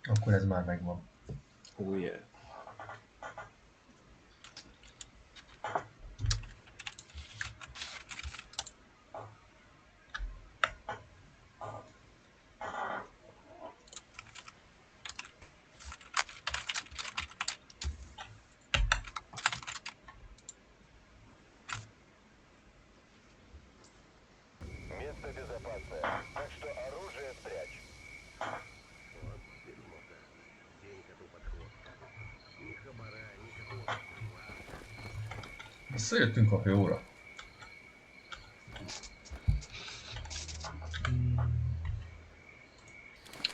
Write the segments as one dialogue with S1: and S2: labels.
S1: Akkor ez már megvan.
S2: Oh yeah.
S3: Место безопасное, так что оружие спрячь. Вот дерьмо-то. День коту подход. Ни хабара, ни какого-то привата.
S1: Visszajöttünk a hajóra.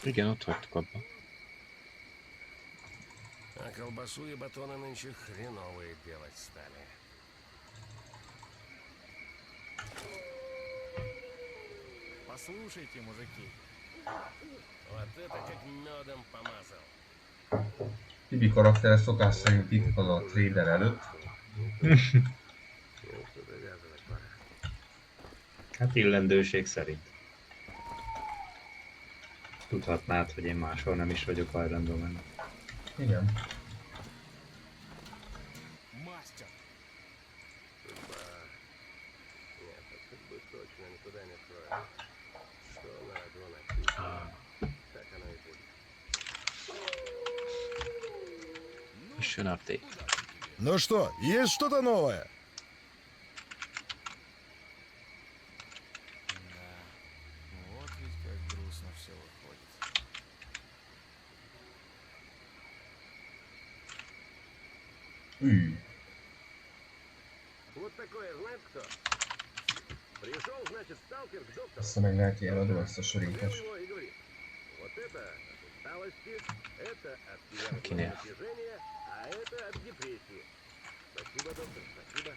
S2: Igen, ott hagytuk abba.
S3: А колбасу и батоны нынче хреновые делать стали.
S4: Послушайте, мужики.
S3: Вот это как медом помазал.
S1: Tibi karaktere szokás szerint itt van a trader előtt.
S3: Ну что, завязывать пора.
S5: Hát illendőség szerint. Tudhatnád, hogy én máshol nem is vagyok hajlandó menni.
S1: Igen.
S4: Мастер.
S3: Судьба. Нет, от судьбы точно никуда не скроешь. Что на то написано, так оно и будет.
S2: Mission update.
S6: Ну что, есть что-то новое?
S4: Да. Вот ведь как грустно все выходит.
S3: Вот такое, знаешь кто? Пришел, значит, сталкер к доктору.
S1: Össze meg lehet jeladó ezt a
S3: Взял
S1: sörétes.
S3: его и говорит, вот это от усталости, это от нервного
S2: Окей.
S3: напряжения, а это от депрессии. Спасибо, доктор, спасибо.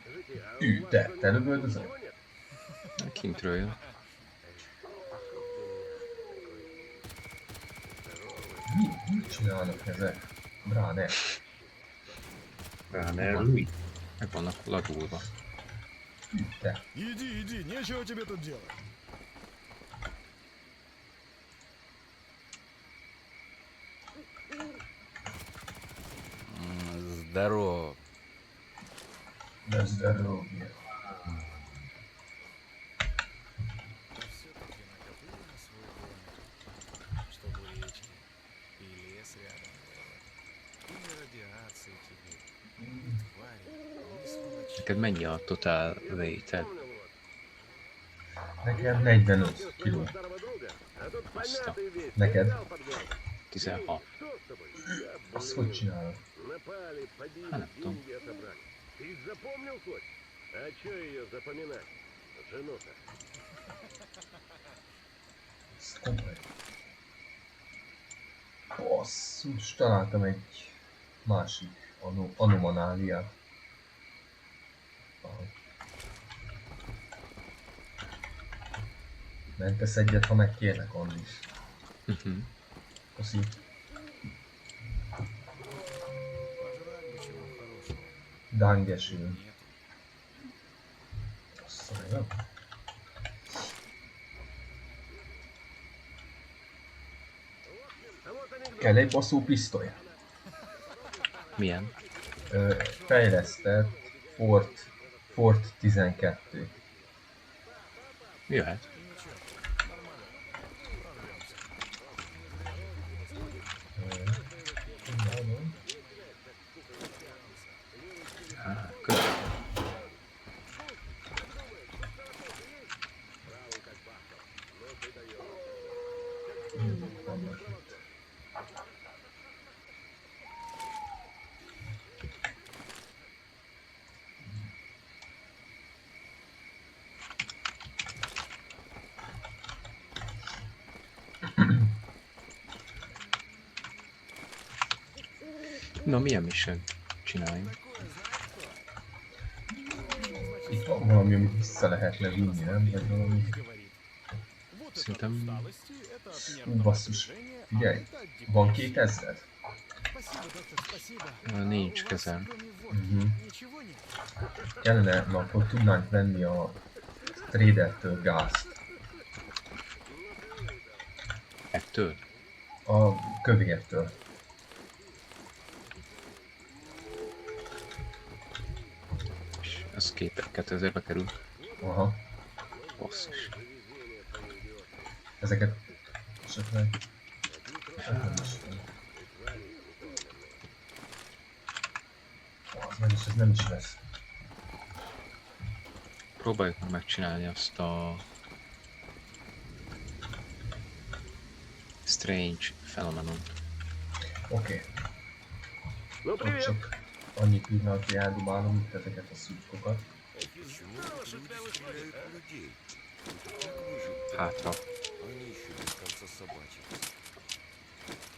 S3: Скажите, а
S1: Ű,
S3: у вас
S1: te
S3: кроме
S1: lövöldözöl?
S3: ничего нет?
S2: Kintről jön.
S1: Mit csinálnak ezek? Bráne.
S5: Ráner Louis.
S2: Meg vannak lagulva.
S1: Ű, te.
S6: Иди, иди, нечего тебе тут делать.
S4: Здорово.
S1: De здоровье.
S4: Все-таки накопили на свой домик, чтобы речки и лес рядом было. И не радиации тебе, и твари, ни сволочи.
S2: Neked mennyi a totál vétel?
S1: Nekem 45 kiló.
S3: Старого друга, а тут
S2: Просто.
S3: помятый весь,
S1: Naked.
S3: лежал под городом.
S2: 16.
S3: Что с тобой? Да,
S1: Azt hogy csinálod?
S3: Напали, побили,
S2: А, потом.
S3: деньги отобрали. Ты их запомнил хоть? А чё ее запоминать? Жену-то.
S1: Ez komoly. Basszus, találtam egy másik anomaláliát. Mentesz egyet, ha megkérlek, Andis. Köszi.
S4: Пожрать бы чего хорошего.
S1: Dangesül.
S4: Нету.
S1: Bassza meg, nem? Kell egy baszó pisztoly.
S2: Milyen?
S1: Fejlesztett Fort 12.
S2: Jöhet. Köszönöm. Na, milyen mission csináljunk?
S1: Itt van valami, amit vissza lehetne vinni, nem? Vagy valami...
S2: Szerintem
S1: Ú, basszus. Figyelj, van 2000?
S2: nincs kezem.
S1: Kellene, na, akkor tudnánk venni a tradertől gázt.
S2: Ettől?
S1: A kövértől.
S2: És ez 2000-be kerül.
S1: Aha.
S2: Basszus.
S1: Ezeket esetleg... Nem is. Az meg is, ez nem is lesz.
S2: Próbáljuk meg megcsinálni azt a... Strange phenomenon.
S1: Oké. Ott csak annyi pillanatja eldobálom itt ezeket a szűkokat.
S3: Почему люди стреляют в людей? Как выжить?
S2: Hátra.
S3: Они еще без конца собачатся.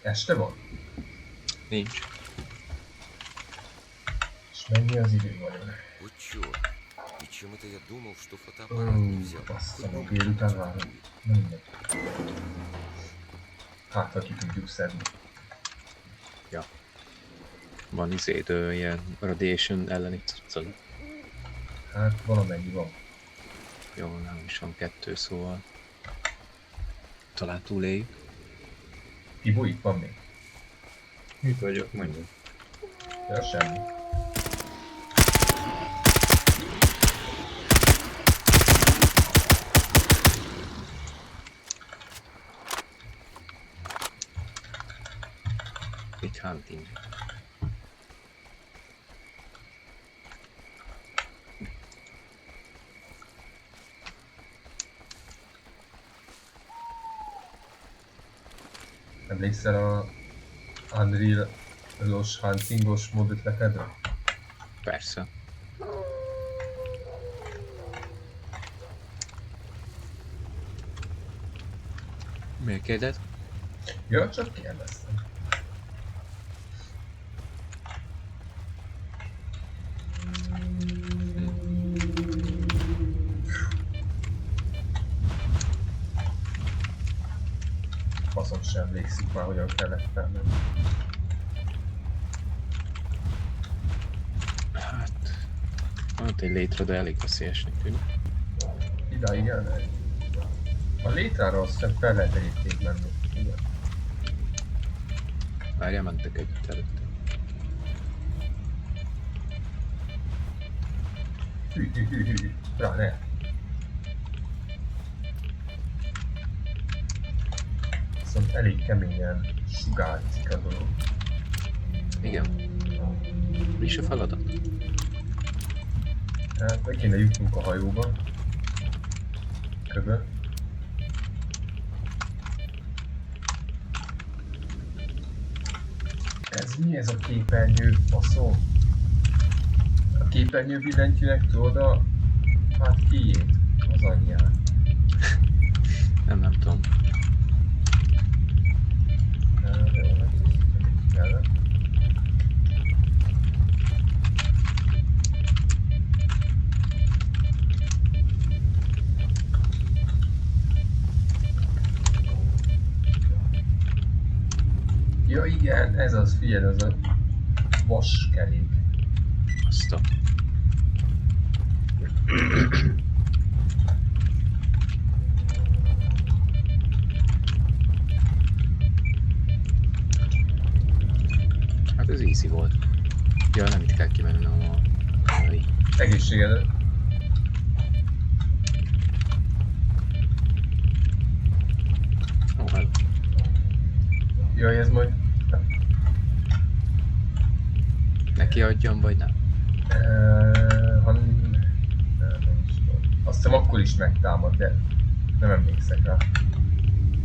S1: Este van?
S2: Nincs.
S1: És mennyi az idő van?
S3: Вот чёрт. И чем это я думал, что фотоаппарат не взял?
S1: Bassza meg, délután várom. Mindegy. Hát, ha ki tudjuk szedni.
S2: Van ilyen radiation elleni cuccod.
S1: Hát, valamennyi van.
S2: Jó, nem is van 2, szóval... Talán túléljük.
S1: Tibó, itt van még?
S5: Itt vagyok, mondjuk.
S1: Ja, semmi.
S2: Itt hunting.
S1: Emlékszel a Unreal-os huntingos mod ötletedre?
S2: Persze. Miért kérdez?
S1: Ja, csak kérdeztem. Faszom sem emlékszik már, hogyan kellett felmenni.
S2: Hát... Van egy létre, de elég veszélyesnek tűnik.
S1: Idáig el lehet. A létrára azt hiszem fel lehet egyébként menni. Igen.
S2: Várjál, mentek együtt előtte.
S1: Hű. Rá, ne. Viszont elég keményen sugárzik a dolog.
S2: Igen. Mi is a feladat?
S1: Hát meg kéne jutnunk a hajóba. Köbben. Ez mi ez a képernyő, faszom? A képernyő billentyűnek tudod a... Hát kiét? Az anyját.
S2: Nem tudom.
S1: Jó, nem kellett. Ja igen, ez az, figyelj, az a vaskerék.
S2: Azt a... Hát ez easy volt. Ja, nem itt kell kimennem a...
S1: Egészségedre.
S2: Ó, hát...
S1: Jaj, ez majd...
S2: Neki adjam, vagy nem?
S1: Nem is tudom. Azt hiszem akkor is megtámad, de nem emlékszek rá.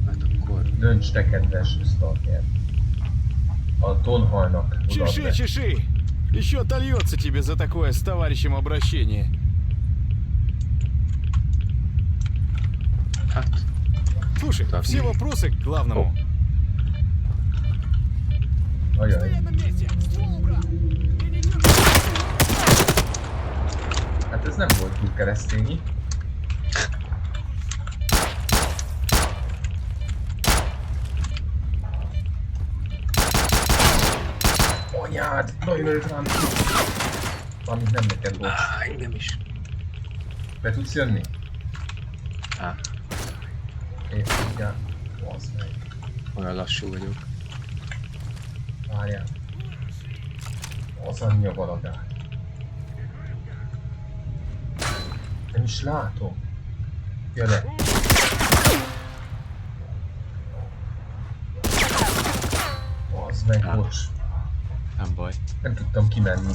S2: Hát akkor...
S1: Dönts te, kedves stalker. A tonhalnak
S6: Чеши,
S1: odaadni.
S6: чеши! Еще отольется тебе за такое с товарищем обращение.
S2: Hát...
S6: Слушай,
S2: Так.
S6: все вопросы к главному.
S1: Ajaj. Hát ez nem volt túl keresztényi. Anyád! Nagyon ölt rám! Valamint nem neked volt.
S2: Engem is.
S1: Be tudsz jönni?
S2: Á,
S1: És igen, az meg.
S2: Olyan lassú vagyok.
S1: Várjál. Az anyja valadár. Nem is látom. Gyere. Az meg,
S2: Hát.
S1: bocs.
S2: Nem baj.
S1: Nem tudtam kimenni.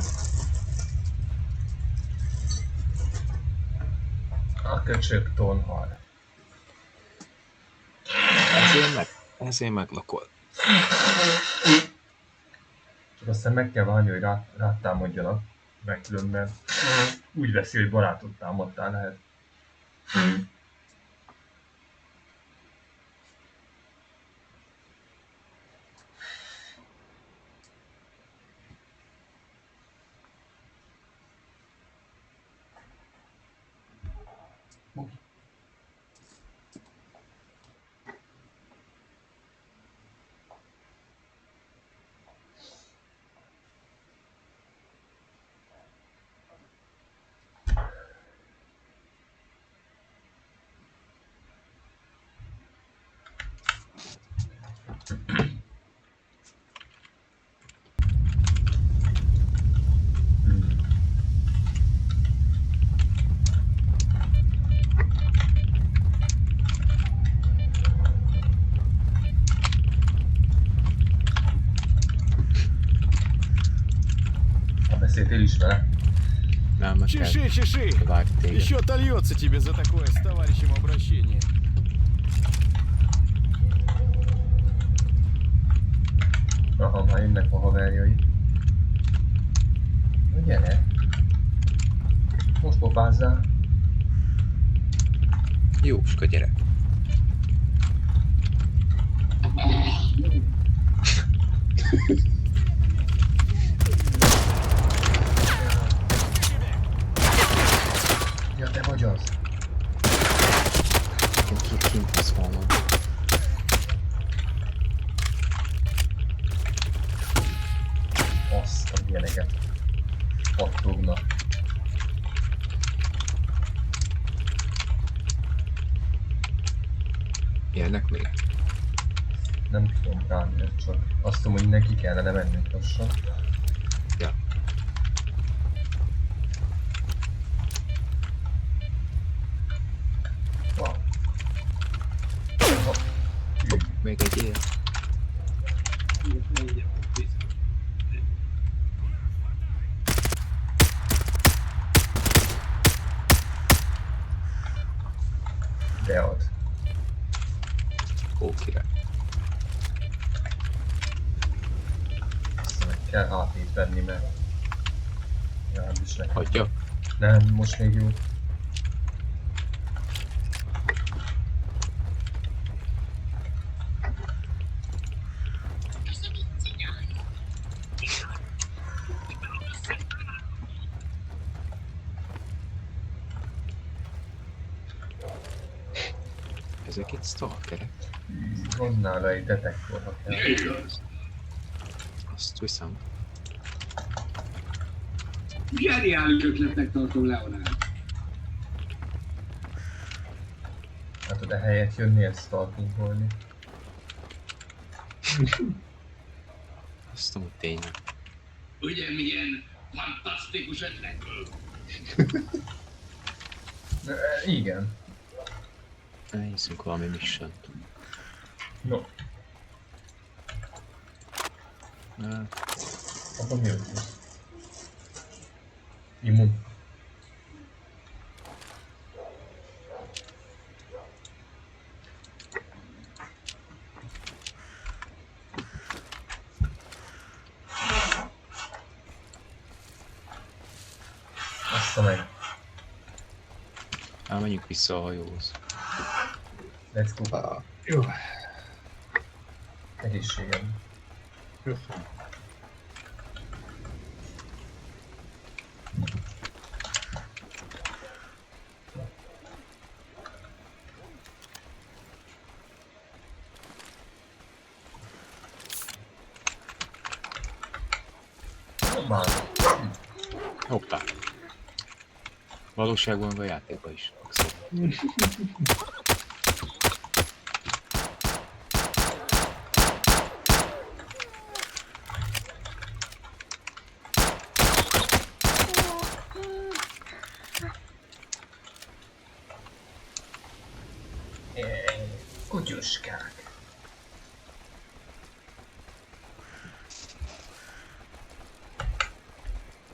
S1: A köcsög tonhal.
S2: Ezért meglakol.
S1: Csak aztán meg kell várni, hogy rátámadjanak. Meg különben úgy veszi, hogy barátot támadtál lehet. Beszéltél is vele?
S2: Nem, meg kell
S6: Чеши, чеши!
S2: vágni téged.
S6: Еще отольется тебе за такое с товарищем обращение.
S1: Aha, már jönnek a haverjai. Na gyere! Most popázzál!
S2: Jóska, gyere.
S1: Ja, te vagy az!
S2: Kint lesz valami.
S1: Azt a ilyeneket. Pattognak.
S2: Ilyenek még?
S1: Nem tudom ráni, ez csak azt tudom, hogy neki kellene mennünk lassan.
S2: Ja.
S1: Wow. Aha. Hű.
S2: Még egy él. Bead. Ó, király.
S1: Aztán meg kell HP-t venni, mert... Ja, is nekem.
S2: Hagyja.
S1: Nem, most még jó.
S2: Ezek itt stalkerek.
S1: Van nála egy detektor, ha kell.
S2: Azt viszem.
S7: Zseniális ötletnek tartom, Leonard.
S1: Hát oda helyett jönnél stalkingolni.
S2: Azt tudom, hogy tényleg.
S7: Ugye milyen fantasztikus ötlet?
S1: Igen.
S2: Elhiszünk valami mission.
S1: No, akkor mi jött? Immun. Azt a meg.
S2: Menjünk vissza a hajóhoz.
S1: Let's go.
S5: Jó.
S1: Egészségem. Már.
S2: Hoppá. Valóságban vagy a játékban is.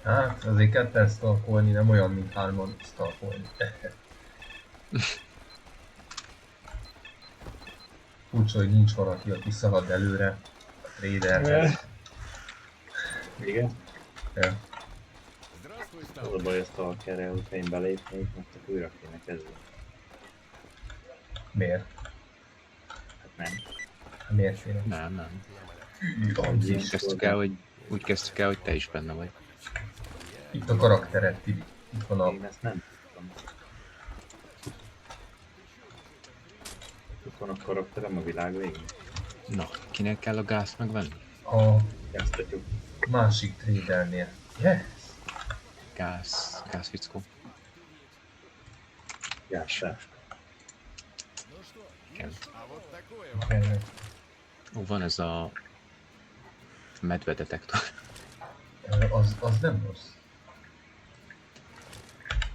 S1: Hát, azért ketten stalkolni nem olyan, mint 3-an stalkolni. Furcsa, hogy nincs valaki, aki szalad előre a traderhez.
S5: Igen?
S1: Ja.
S6: Здравствуй,
S5: Az a
S6: Сталкер.
S5: baj, a Stalkerre, hogyha én belépnék, mert akkor újra kéne kezdeni.
S1: Miért?
S5: Hát nem.
S1: Miért kéne?
S2: Nem.
S1: Hű, Ancis.
S2: Úgy kezdtük el, hogy te is benne vagy.
S1: Itt a karaktered, Tibi. Itt van a...
S5: Én ezt nem tudtam. Itt van a karakterem a világ végén.
S2: Na, kinek kell a gázt megvenni?
S1: a
S5: Játsztatjuk.
S1: másik tradernél. Yes!
S2: Gáz fickó.
S5: Játszás.
S2: Igen.
S6: А вот такое вам.
S1: Okay.
S2: Ó, van ez a medvedetektor.
S1: Az nem rossz.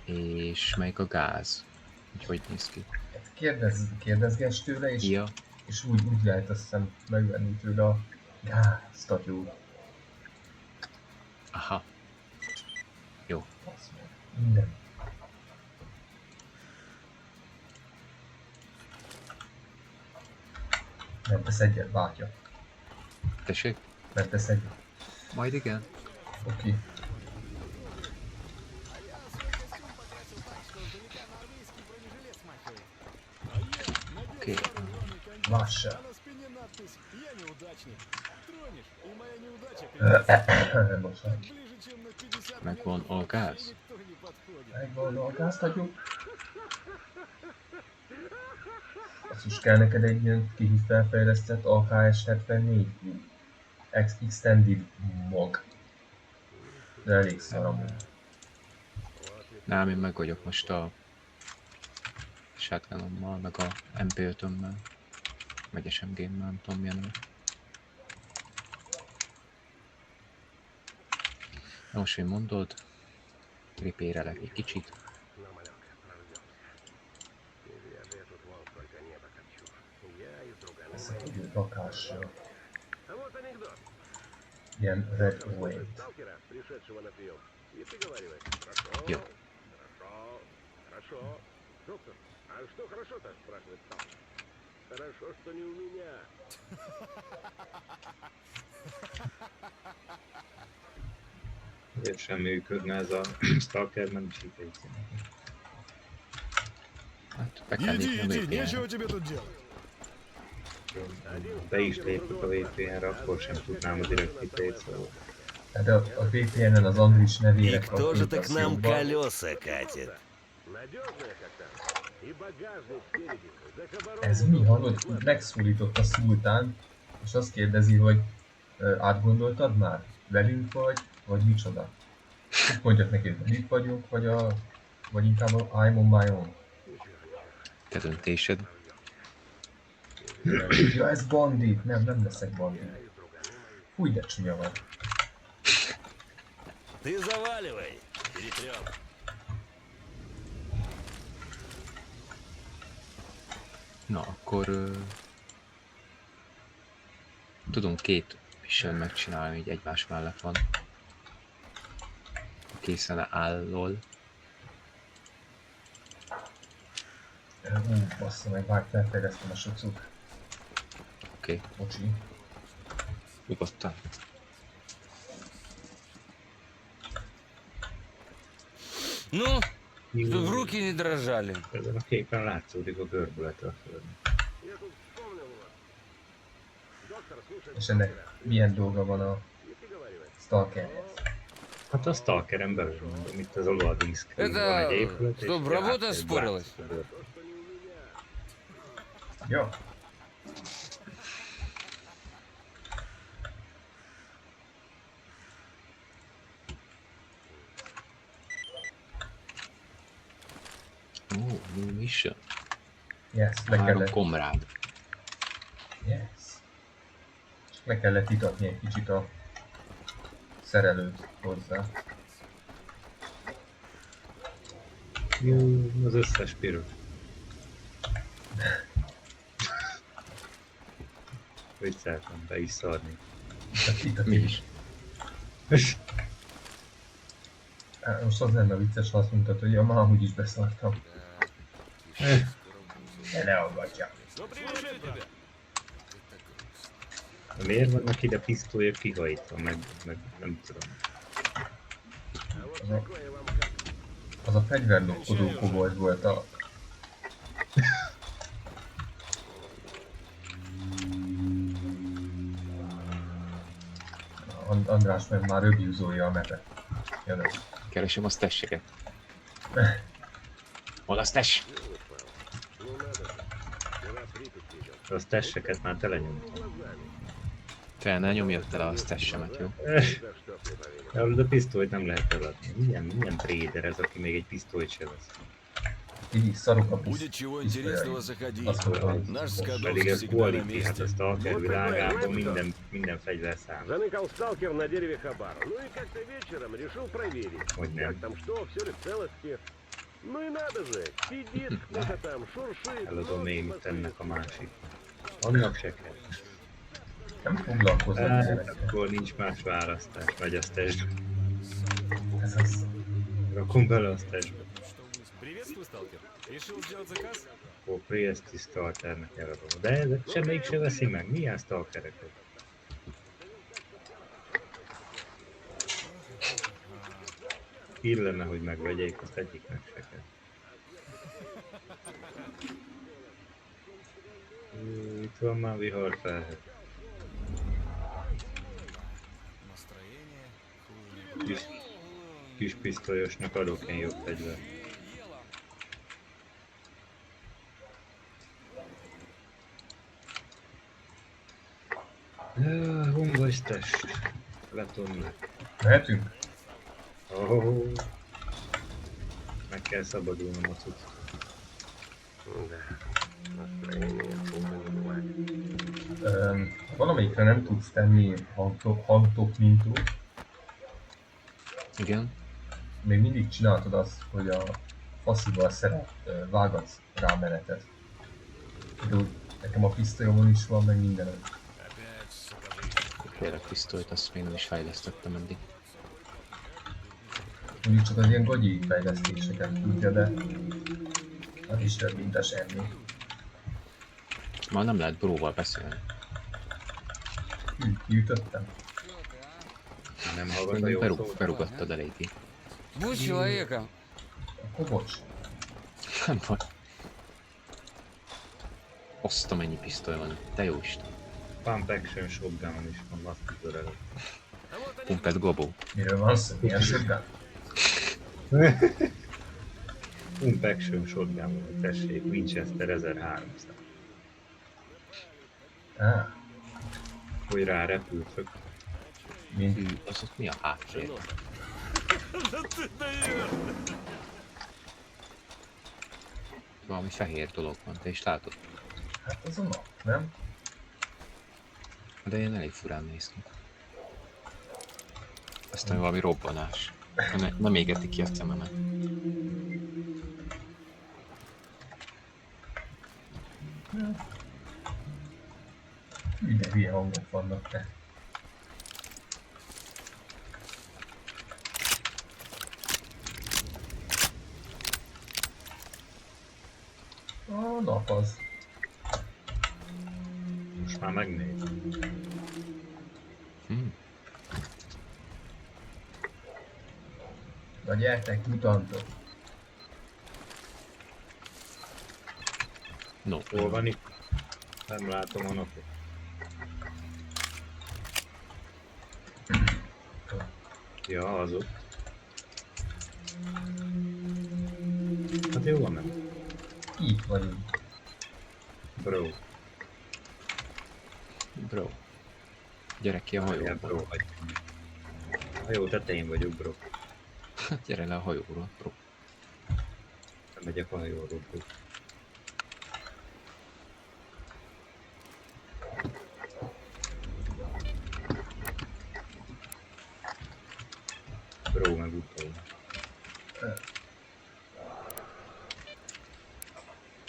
S2: És melyik a gáz? Hogy néz ki?
S1: Kérdezgess tőle, és,
S2: Ja,
S1: és úgy lehet azt hiszem megvenni tőle a gáztatyót.
S2: aha. Jó.
S1: Basz meg. Minden. Nem tesz egyet, bátya.
S2: Tessék?
S1: Nem tesz egyet.
S2: Majd igen.
S1: Oké.
S2: Oké.
S1: Lássa.
S6: А на спине надпись «Я неудачник». Тронешь, и моя неудача
S1: Bocsánat.
S6: ближе, чем на 50
S2: Megvan a gáz?
S6: никто не подходит.
S1: Megvan a gáztatyó. Azt is kell neked egy ilyen kihív felfejlesztett AKS 74 Extended Mag. De elég szaram.
S2: Nem, én meg vagyok most a shotgunommal, meg a MP5-ömmel. Meg SMG-mmel, nem tudom milyen neve. Na most, hogy mondod, ripérelek egy kicsit.
S3: Но, малявка, прождёт. Я тут вон сколько небо корчу. Я и друган.
S1: Ez egy lakással.
S3: А вот анекдот.
S1: Ilyen Red
S3: Слушай
S1: Wave.
S3: сталкера, пришедшего на прием, и приговаривает. Хорошо,
S2: Йо.
S3: хорошо. Доктор, а что хорошо-то, спрашивает сталкер. Хорошо, что не у меня.
S5: Ezért sem működne ez a Stalker, nem is így.
S2: Hát be kell
S6: Иди,
S2: lépni a
S6: иди,
S2: VPN-re.
S6: нечего тебе тут делать.
S5: Be is lépek a VPN-re, akkor sem tudnám a direkt IP-t, szóval.
S1: Hát a VPN-en az Andris nevére
S8: И кто же ты к нам
S1: kapcsolódva.
S8: колеса катит?
S3: Надежная как там. И багажник спереди. За кабаром
S1: Ez mi, hallod? Megszólított a szultán, és azt kérdezi, hogy átgondoltad már? Velünk vagy micsoda? Mit mondjak neki, hogy velük vagyunk, vagy inkább a I'm on my own?
S2: Te döntésed.
S1: Ja, ez bandit, nem leszek bandit. Fúj, de csúnya van.
S8: Ты заваливай, перетрем.
S2: Na, akkor tudunk két mission megcsinálni, így egymás mellett van. Készen állol.
S1: Bassza meg, várj, felfejlesztem a socot.
S2: Oké,
S1: Bocsi.
S2: nyugodtan.
S8: Ну, чтобы в ruки не дрожали.
S5: Ezen a képen látszódik a görbülete a földön.
S3: Я тут вспомнил вас. Доктор, слушай,
S1: És ennek milyen dolga van a
S3: и приговаривает.
S1: Stalkerhez?
S5: Hát a Stalkeren belül mondom, itt az loading screen
S8: Это,
S5: van egy épület, és
S8: чтоб
S5: rá
S8: работа
S5: egy
S8: спорилась.
S5: látszó görbület.
S1: Jó.
S2: Ó, new mission.
S1: Yes, le
S2: 3
S1: kellett.
S2: komrád.
S1: Yes. Csak le kellett itatni egy kicsit a szerelőt hozzá.
S5: Jó, az összes piros. Vicceltem, be is szarni.
S1: Tehát itatni
S2: Mi
S1: is.
S2: is.
S1: Hát most az lenne vicces, ha azt mondtad, hogy ja, már amúgy is beszartam. De ne aggatja.
S6: Ну, привет тебя!
S5: Miért vannak ide pisztolyok kihajtva, meg nem tudom.
S1: Az a, az a fegyverdokkodó kobold volt a... András meg már abuse-olja a mepet. Jönök.
S2: Keresem a stash-eket. Hol a stash?
S5: A stash-eket már telenyomtam.
S2: Fel ne nyomjad tele a stash-emet, jó?
S5: De a pisztolyt nem lehet eladni. Milyen trader ez, aki még egy pisztolyt se vesz?
S1: Így szarok a
S6: Будет чего интересного, заходи.
S1: Azt mondom,
S6: Наш
S5: Pedig
S6: Скадовский
S5: ez
S6: всегда на
S5: quality, hát a
S6: месте.
S5: Stalker világában minden fegyver számít.
S3: Заныкал сталкер на дереве хабару. Ну и как-то вечером решил проверить,
S5: Hogy
S3: как
S5: nem.
S3: там что, все ли в целости. Ну и надо же, сидит кто-то там, шуршит.
S5: Eladom
S3: ну,
S5: én itt
S3: посмотри.
S5: ennek a másik. Annak se kell.
S1: nem foglalkoznak
S5: Hát,
S1: ilyenekkel.
S5: akkor nincs más választás, megy a stash.
S1: Ez az.
S5: Rakom bele a stashbe.
S6: Приветствую, сталкер. Решил сделать заказ?
S5: Akkor Priestis Stalkernek eladom. De ezek semmelyik se veszi meg. Milyen stalkerek? Illene, hogy megvegyék, azt egyiknek se kell. Itt van már vihar felhő.
S6: Настроение хуже не
S5: Kis pisztolyosnak adok én jobb fegyvert. Hungos test. Letonnak.
S1: Mehetünk?
S5: Oh. Meg kell szabadulnom a cucc.
S1: Valamelyikre nem tudsz tenni hangtok mintót.
S2: Igen.
S1: Még mindig csináltad azt, hogy a faszival vágatsz rá menetet. Például nekem a pisztolyomon is van, meg mindenem.
S6: Опять сапожи.
S2: Kérlek pisztolyt, azt még nem is fejlesztettem eddig.
S1: Mondjuk csak az ilyen gagyi fejlesztéseket tudja, de az is több, mint a semmi.
S2: Már nem lehet bróval beszélni.
S1: Kiütöttem.
S5: Nem hallgat a jó szót.
S2: Berugattad eléggé.
S8: Будь человеком.
S1: Akkor bocs.
S2: Nem van. Azt amennyi pisztoly van, te jó Isten.
S5: Pump action shotgun is van, azt tudod el.
S2: Pumped gobó.
S1: Miről van szó? Milyen shotgun?
S5: Pump action shotgun van, tessék, Winchester 1300. Hogy rá repültök.
S1: Mint
S2: Hű, az ott mi a háttér? Valami fehér dolog van, te is látod?
S1: hát az a nap, nem?
S2: De ilyen elég furán néz ki. Aztán valami robbanás. Nem égeti ki a szememet.
S1: De hülye hangok vannak te. A nap az.
S5: Most már megnézem.
S1: Na gyertek, mutantok.
S2: No.
S5: Hol van itt? Nem látom a napot. Ja, az ott. Hát jó van, nem?
S1: Itt vagyunk.
S5: Bro.
S2: Bro. Gyere ki a
S5: Ja,
S2: hajóból.
S5: bro, vagy. A jó tetején vagyok, bro.
S2: Gyere le a hajóról, bro.
S5: Nem megyek a hajóról, bro. Bro, meg utol.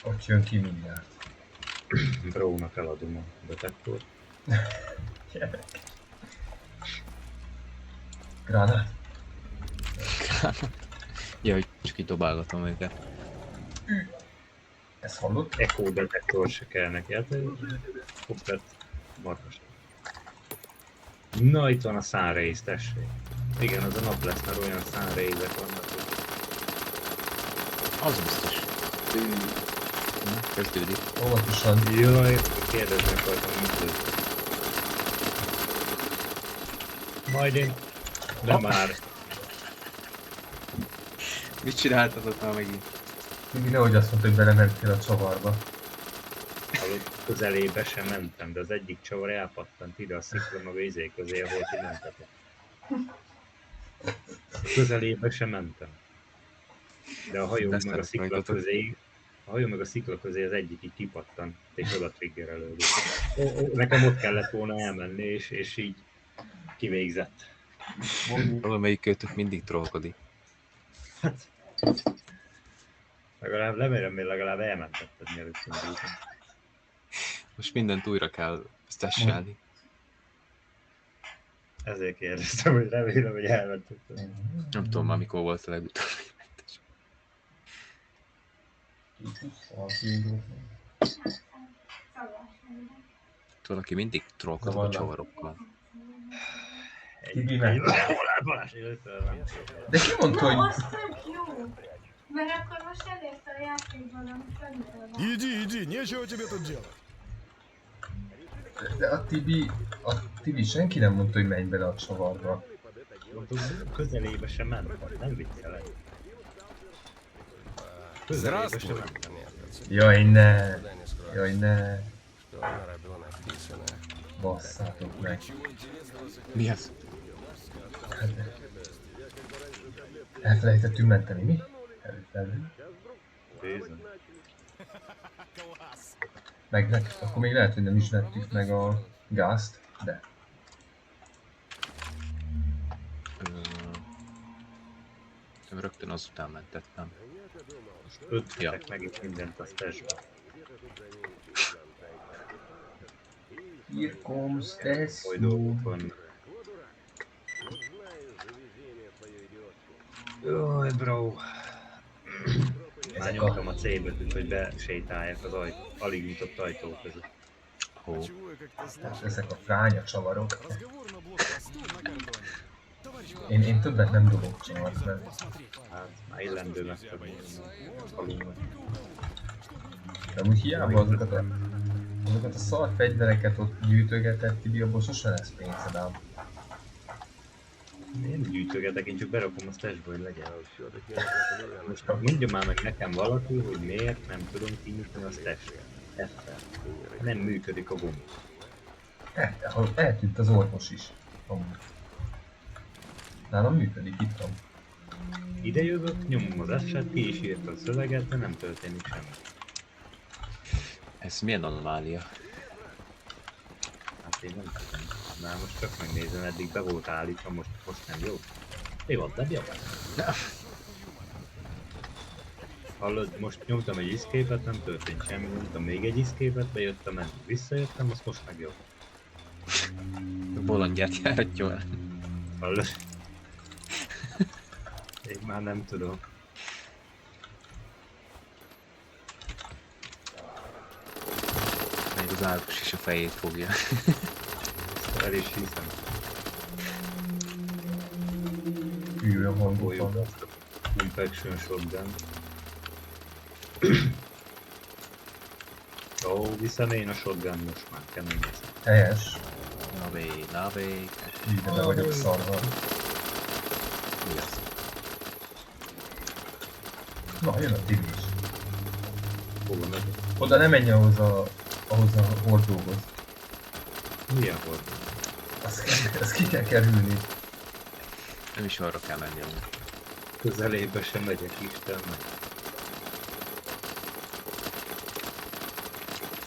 S1: Ott jön ki mindjárt.
S5: Bro-nak eladom a detektort.
S1: Gyerek. Gránát.
S2: Ja, hogy csak így dobálgatom őket.
S1: Ezt hallott?
S5: Echo detektor se kell neki, hát hoppet markas. Na, itt van a Sunrays, tessék. Igen, az a nap lesz, mert olyan Sunrays-ek vannak, hogy...
S2: Az biztos. Na, kezdődik.
S1: Óvatosan.
S5: Jaj, kérdezni akartam, mit lőtt. Majd én... De már...
S2: Mit csináltad ott már megint?
S1: Mindig nehogy azt mondta, hogy belementél a csavarba.
S5: Hallott, közelébe sem mentem, de az egyik csavar elpattant ide a szikla maga izé közé, ahol ti mentetek. Közelébe sem mentem. De a hajó
S2: Ezt
S5: meg a
S2: nem
S5: szikla
S2: mondhatod.
S5: közé, a hajó meg a szikla közé az egyik így kipattant, és oda triggerelődik. Nekem ott kellett volna elmenni, és így kivégzett.
S2: Valamelyik kötök mindig trollkodik.
S5: Legalább remélem, hogy legalább elmentetted, mielőtt indultam.
S2: Most mindent újra kell stesselni.
S5: Ezért kérdeztem, hogy remélem, hogy elmentetted.
S2: Nem tudom már mikor volt a legutóbbi mentés. Valaki mindig trollkodik a
S1: Zavarlak.
S2: csavarokkal.
S1: Tibi meg.
S5: Balázs, illetve nem.
S1: De ki mondta,
S9: Na,
S1: hogy...
S9: az tök jó. Mert akkor most elérte a játékban, amit tanítottam.
S6: Иди, нечего тебе тут делать.
S1: De a Tibi senki nem mondta, hogy menj bele a csavarba.
S5: Mondom, közelébe sem mentem, nem viccelek. Közelébe sem mentem.
S1: Jaj ne! Jaj ne! Basszátok meg.
S2: Mi az?
S1: Elfelejtettünk menteni, mi? Előfelül.
S5: Bőzöm.
S1: Akkor még lehet, hogy nem is vettük meg a gázt, de...
S2: Rögtön azután mentettem.
S5: Ötletek meg itt mindent a stashbe.
S1: Here comes the
S5: Oly dolgok vannak. Jaj, bro. Már nyomtam a C betűt, hogy besétáljak az alig nyitott ajtó között.
S2: Ó,
S6: Чего я как-то знал?
S1: Ezek a fránya csavarok.
S6: Разговор на блокпосту на кордоне. Товарищ
S1: Én többet nem dobok csavart, mert...
S6: посмотреть.
S5: Hát már illendő megtudni a falunkat.
S1: De amúgy hiába azokat a szar fegyvereket ott gyűjtögetett, Tibi, abból sose lesz pénzed ám.
S5: Én gyűjtögetek, én csak berakom a stashbe, hogy legyen. Most mondja már meg nekem valaki, hogy miért nem tudom kinyitni a stash-t. F-fel. Nem működik a gomb.
S1: Eltűnt az orvos is. Amúgy. Nálam működik, itt van.
S5: Ide jövök, nyomom az F-et, ki is írt a szöveget, de nem történik semmi.
S2: ez milyen anomália?
S5: Hát én nem tudom. Már most csak megnézem, eddig be volt állítva, most nem jó. Mi van, nem jó? Hallod, most nyomtam egy escape-et, nem történt semmi, nyomtam még egy escape-et, bejöttem, visszajöttem, azt most meg jó.
S2: A bolondját járatja el.
S5: Hallod? Én már nem tudom.
S2: Még az águs is a fejét fogja.
S5: El is hiszem.
S1: Hű, a hangok
S5: Bolyog
S1: van.
S5: azt a infection shotgun. Ó, viszem én a shotgun most már, kemény lesz.
S1: Helyes.
S2: Navé.
S1: Így de be vagyok szarva.
S2: Mi az?
S1: Na, jön a Tibi is.
S5: Hova megy?
S1: Oda ne menj ahhoz a hordóhoz.
S5: Milyen volt?
S1: Azt ki kell kerülni.
S2: Nem is arra kell menni amúgy.
S5: Közelébe sem megyek, Isten meg.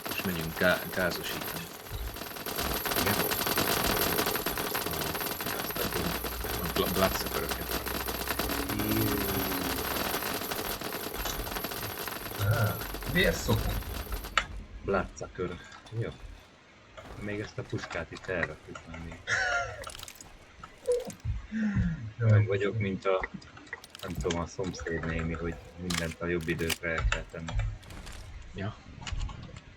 S2: Most menjünk gázosítani.
S5: Igen?
S2: A bloodsucker-öket.
S1: Vérszokó.
S5: Bloodsucker. Jó. Még ezt a puskát itt elrakjuk már még. Nem vagyok, mint a Nem tudom, a szomszéd némi, hogy mindent a jobb időkre el kell tenni.
S2: Ja.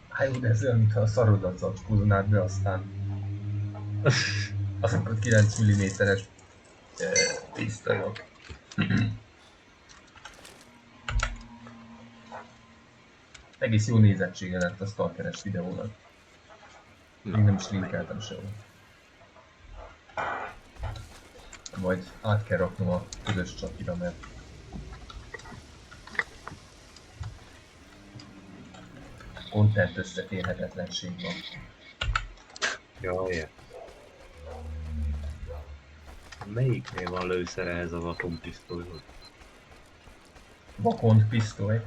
S1: Hát jó, de ez olyan, mintha a szarodat zacskóznád be, aztán azok a 9 mm-es pisztolyok. Egész jó nézettsége lett a stalkeres videónak. Még nem is linkeltem sehol. Majd át kell raknom a közös csatira, mert content összeférhetetlenség van.
S5: Jaj. Melyiknél van lőszer ehhez a vakonpisztolyhoz?
S1: Vakond pisztoly.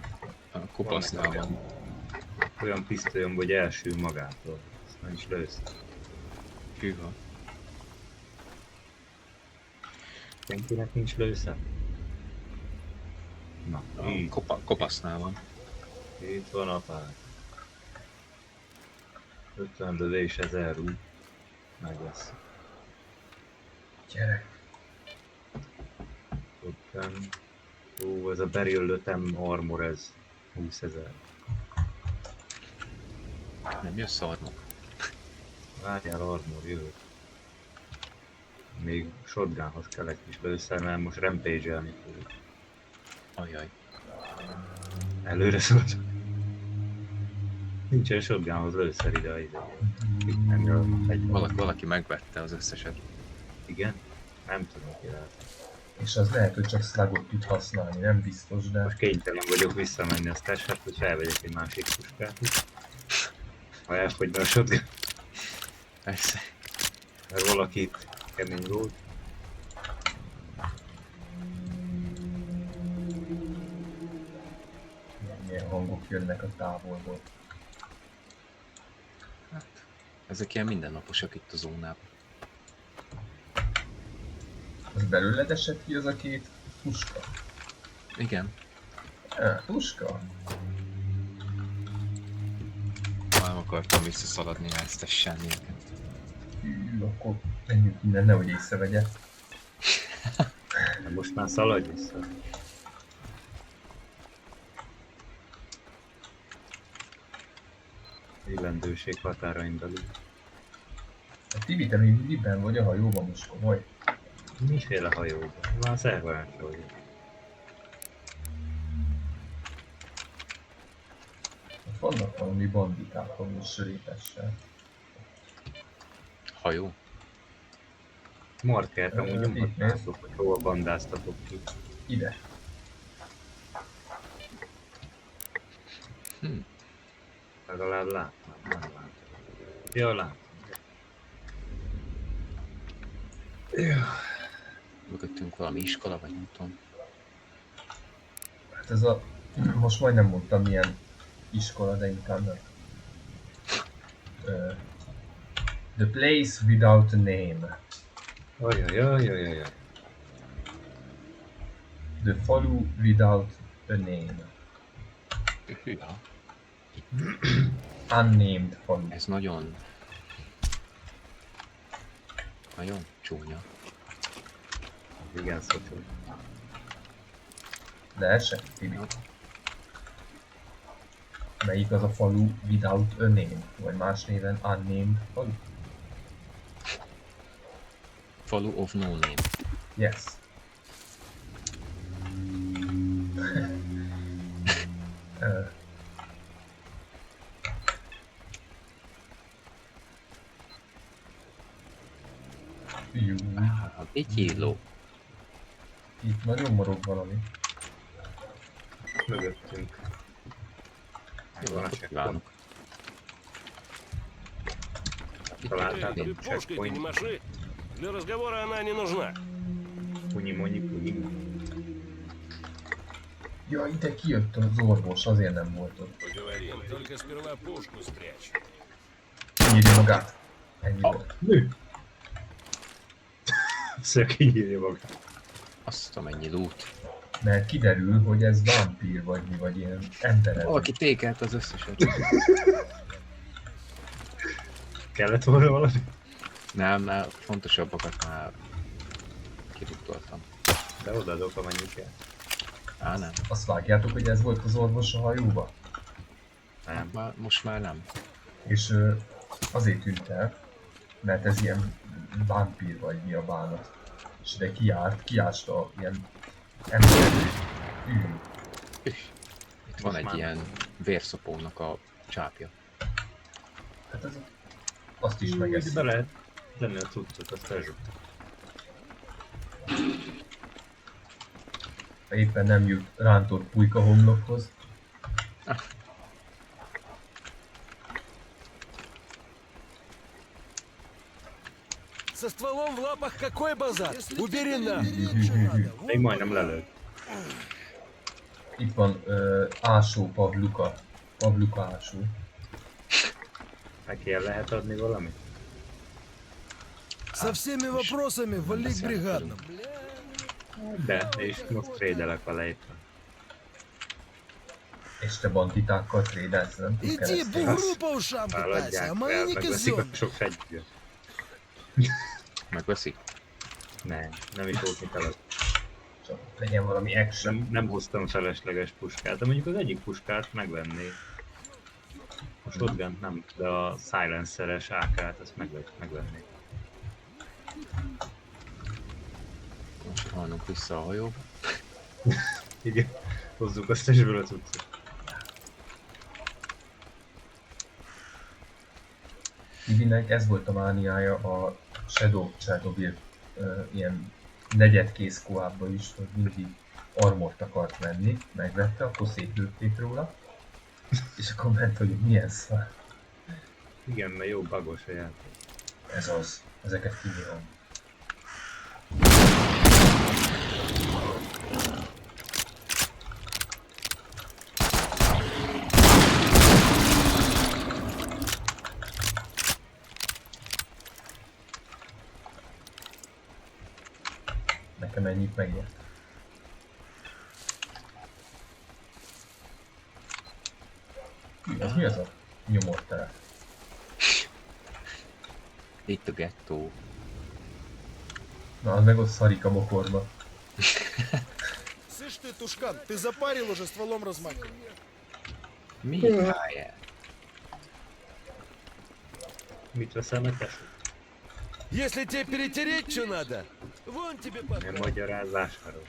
S2: A kopasznál van.
S5: Olyan pisztolyom, hogy elsül magától. Azt nem is lőszer.
S2: Hűha.
S5: Senkinek nincs lőszer? Na, így.
S2: Kopasznál van.
S5: Itt van apád. 50 lövés 1000 rú. Meg lesz.
S1: Gyerek.
S5: 50. Ó, ez a berillőtem armor, ez 20 000.
S2: Nem jössz armor?
S5: Várjál, armor, jövök. Még shotgunhoz kell egy kis lőszer, mert most rampage-elni fogok.
S2: Ajaj.
S5: Előre szólt. Nincsen shotgunhoz lőszer ide.
S2: Valaki megvette az összeset.
S5: Igen? Nem tudom, ki lehet.
S1: És az lehet, hogy csak slugot tud használni, nem biztos, de...
S5: Most kénytelen vagyok visszamenni a stashet, hogy felvegyek egy másik puskát is. Ha elfogyna a shotgun.
S2: Persze.
S5: Mert valaki itt kemény volt.
S1: Milyen hangok jönnek a távolból.
S2: Ezek ilyen mindennaposak itt a zónában.
S1: Az belőled esett ki az a két puska?
S2: Igen.
S1: Puska?
S2: Nem akartam visszaszaladni, elsztessen őket.
S1: Hű, akkor menjünk innen, nehogy észrevegye.
S5: De most már szaladj vissza. Illendőség határain belül.
S1: A Tibi, te még mindig vagy a hajóban most komoly?
S5: Miféle hajóban? Már szervárás vagyok.
S1: Ott vannak valami banditák, valami sörítessel.
S2: Hajó?
S5: Markert amúgy nyomhatnátok, hogy hova bandáztatok ki.
S1: Ide.
S5: Legalább látnám, nem látom. Ja, látom.
S2: Mögöttünk valami iskola, vagy nem tudom.
S1: Hát ez a... Most majdnem mondtam milyen iskola, de inkább nem. The place without a name.
S5: Ajajajajajaj.
S1: The falu without a name.
S2: Hűha.
S1: Unnamed falu.
S2: Ez nagyon... Nagyon csúnya.
S5: Igen, szocsó.
S1: Leesett, Tibi? Melyik az a falu without a name? Vagy más néven unnamed falu?
S2: Falu of no name.
S1: Yes. Jó.
S2: Egy híló.
S1: Itt nagyon morog valami.
S5: Mögöttünk.
S2: Jó,
S5: Van a
S2: napot
S5: checkpoint.
S2: kívánok.
S6: Эй,
S5: Találtátok
S6: ты пушкой-то не
S5: checkpoint.
S6: маши. Для разговора она не нужна.
S5: Punyi.
S1: Ja, ide kijött az orvos, azért nem volt ott.
S6: Поговорим. Только сперва пушку спрячь.
S1: Írja magát. Ennyi volt.
S5: Nő! Szökényírja magát.
S2: Azt tudom, ennyi loot.
S1: Mert kiderül, hogy ez vámpír vagy mi, vagy ilyen embered.
S2: Valaki tékelt az összeset.
S5: Kellett volna valami?
S2: Nem, fontosabbakat már kirúgtoltam.
S5: De odaadok, amennyi kell.
S2: Á, nem.
S1: Azt vágjátok, hogy ez volt az orvos a hajóba?
S5: Nem.
S2: Most már nem.
S1: És azért tűnt el, mert ez ilyen vámpír vagy mi a bánat. És ide kiásta ilyen ember.
S2: Itt van egy ilyen vérszopónak a csápja.
S1: Hát ez azt is
S5: Így
S1: megeszi.
S5: be lehet tenni a cuccot, azt elzsuk.
S1: Éppen nem jut rántott pulyka homlokhoz.
S6: Со стволом в лапах какой базар? Убери на!
S5: Még majdnem lelőtt.
S1: Itt van ásó Pavluka. Pavluka ásó.
S5: Neki el lehet adni valamit?
S6: Со всеми вопросами вали к бригадным.
S5: De, és most trédelek vele éppen.
S1: És te banditákkal trédelsz, nem tud
S6: Иди
S1: keresztény.
S6: бугру по ушам катайся, а
S5: Feladják
S6: мои
S5: el,
S6: не
S5: megveszik a
S6: казенные.
S5: sok fegyvert.
S2: Megveszik?
S5: Nem is volt mit eladni.
S1: Csak legyen valami action.
S5: Nem hoztam felesleges puskát, de mondjuk az egyik puskát megvenné. A shotgun nem, de a silenceres AK-t azt megvenné.
S2: Most halnunk vissza a hajóba.
S5: Igen, hozzuk azt esből a cuccot.
S1: Tibinek ez volt a mániája a Shadow Chernobyl ilyen negyedkész koábba is, hogy mindig armort akart venni, megvette, akkor szétlőtték róla, és akkor ment, hogy milyen szar.
S5: Igen, mert jó bagos a játék.
S1: Ez az, ezeket kinyírom. Nekem ennyit megért. Ez mi az a nyomortál?
S2: Itt a gettó.
S1: Na, az meg ott szarik a bokorba.
S6: Слышь ты, Тушкан, ты запарил уже стволом размахивать.
S2: Mi hájel?
S5: Mit veszel meg, tesó?
S6: Если тебе перетереть что надо, вон тебе
S5: Nem
S6: пока.
S5: magyarázásról.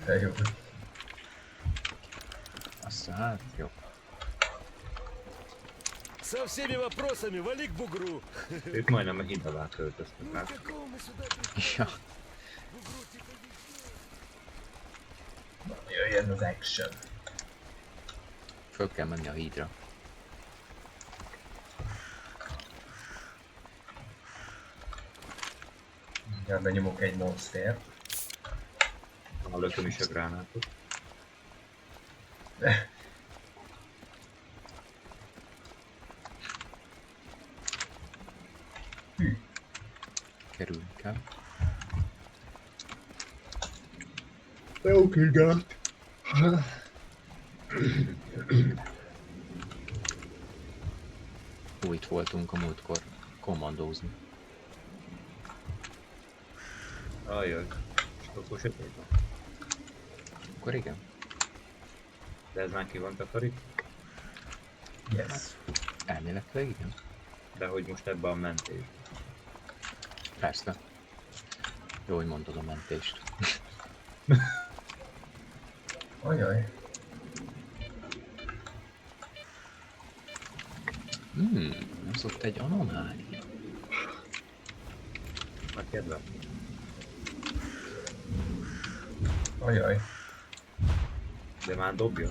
S1: De jó.
S2: Aztán hát jó.
S6: Со всеми вопросами вали к бугру.
S5: Ők majdnem a híd alá költöztek
S6: Ну
S5: át.
S6: какого мы сюда пришли?
S2: Ja,
S6: Бугру тихо
S1: Na, jöjjön az action.
S2: föl kell menni a hídra.
S1: Mindjárt benyomok egy monstert.
S5: Lököm is a gránátot.
S2: Kerülni kell.
S5: Jó kilgát!
S2: Ó, itt voltunk a múltkor kommandózni.
S5: Ajaj, akkor sötét van.
S2: Akkor igen.
S5: De ez már ki van takarít?
S1: Yes.
S2: Elméletileg igen.
S5: De hogy most ebben a mentés.
S2: Persze. Jó, hogy mondod a mentést.
S1: Ajaj.
S2: Ez ott egy anomália.
S5: A kedvem.
S1: Ajaj.
S5: De már dobja.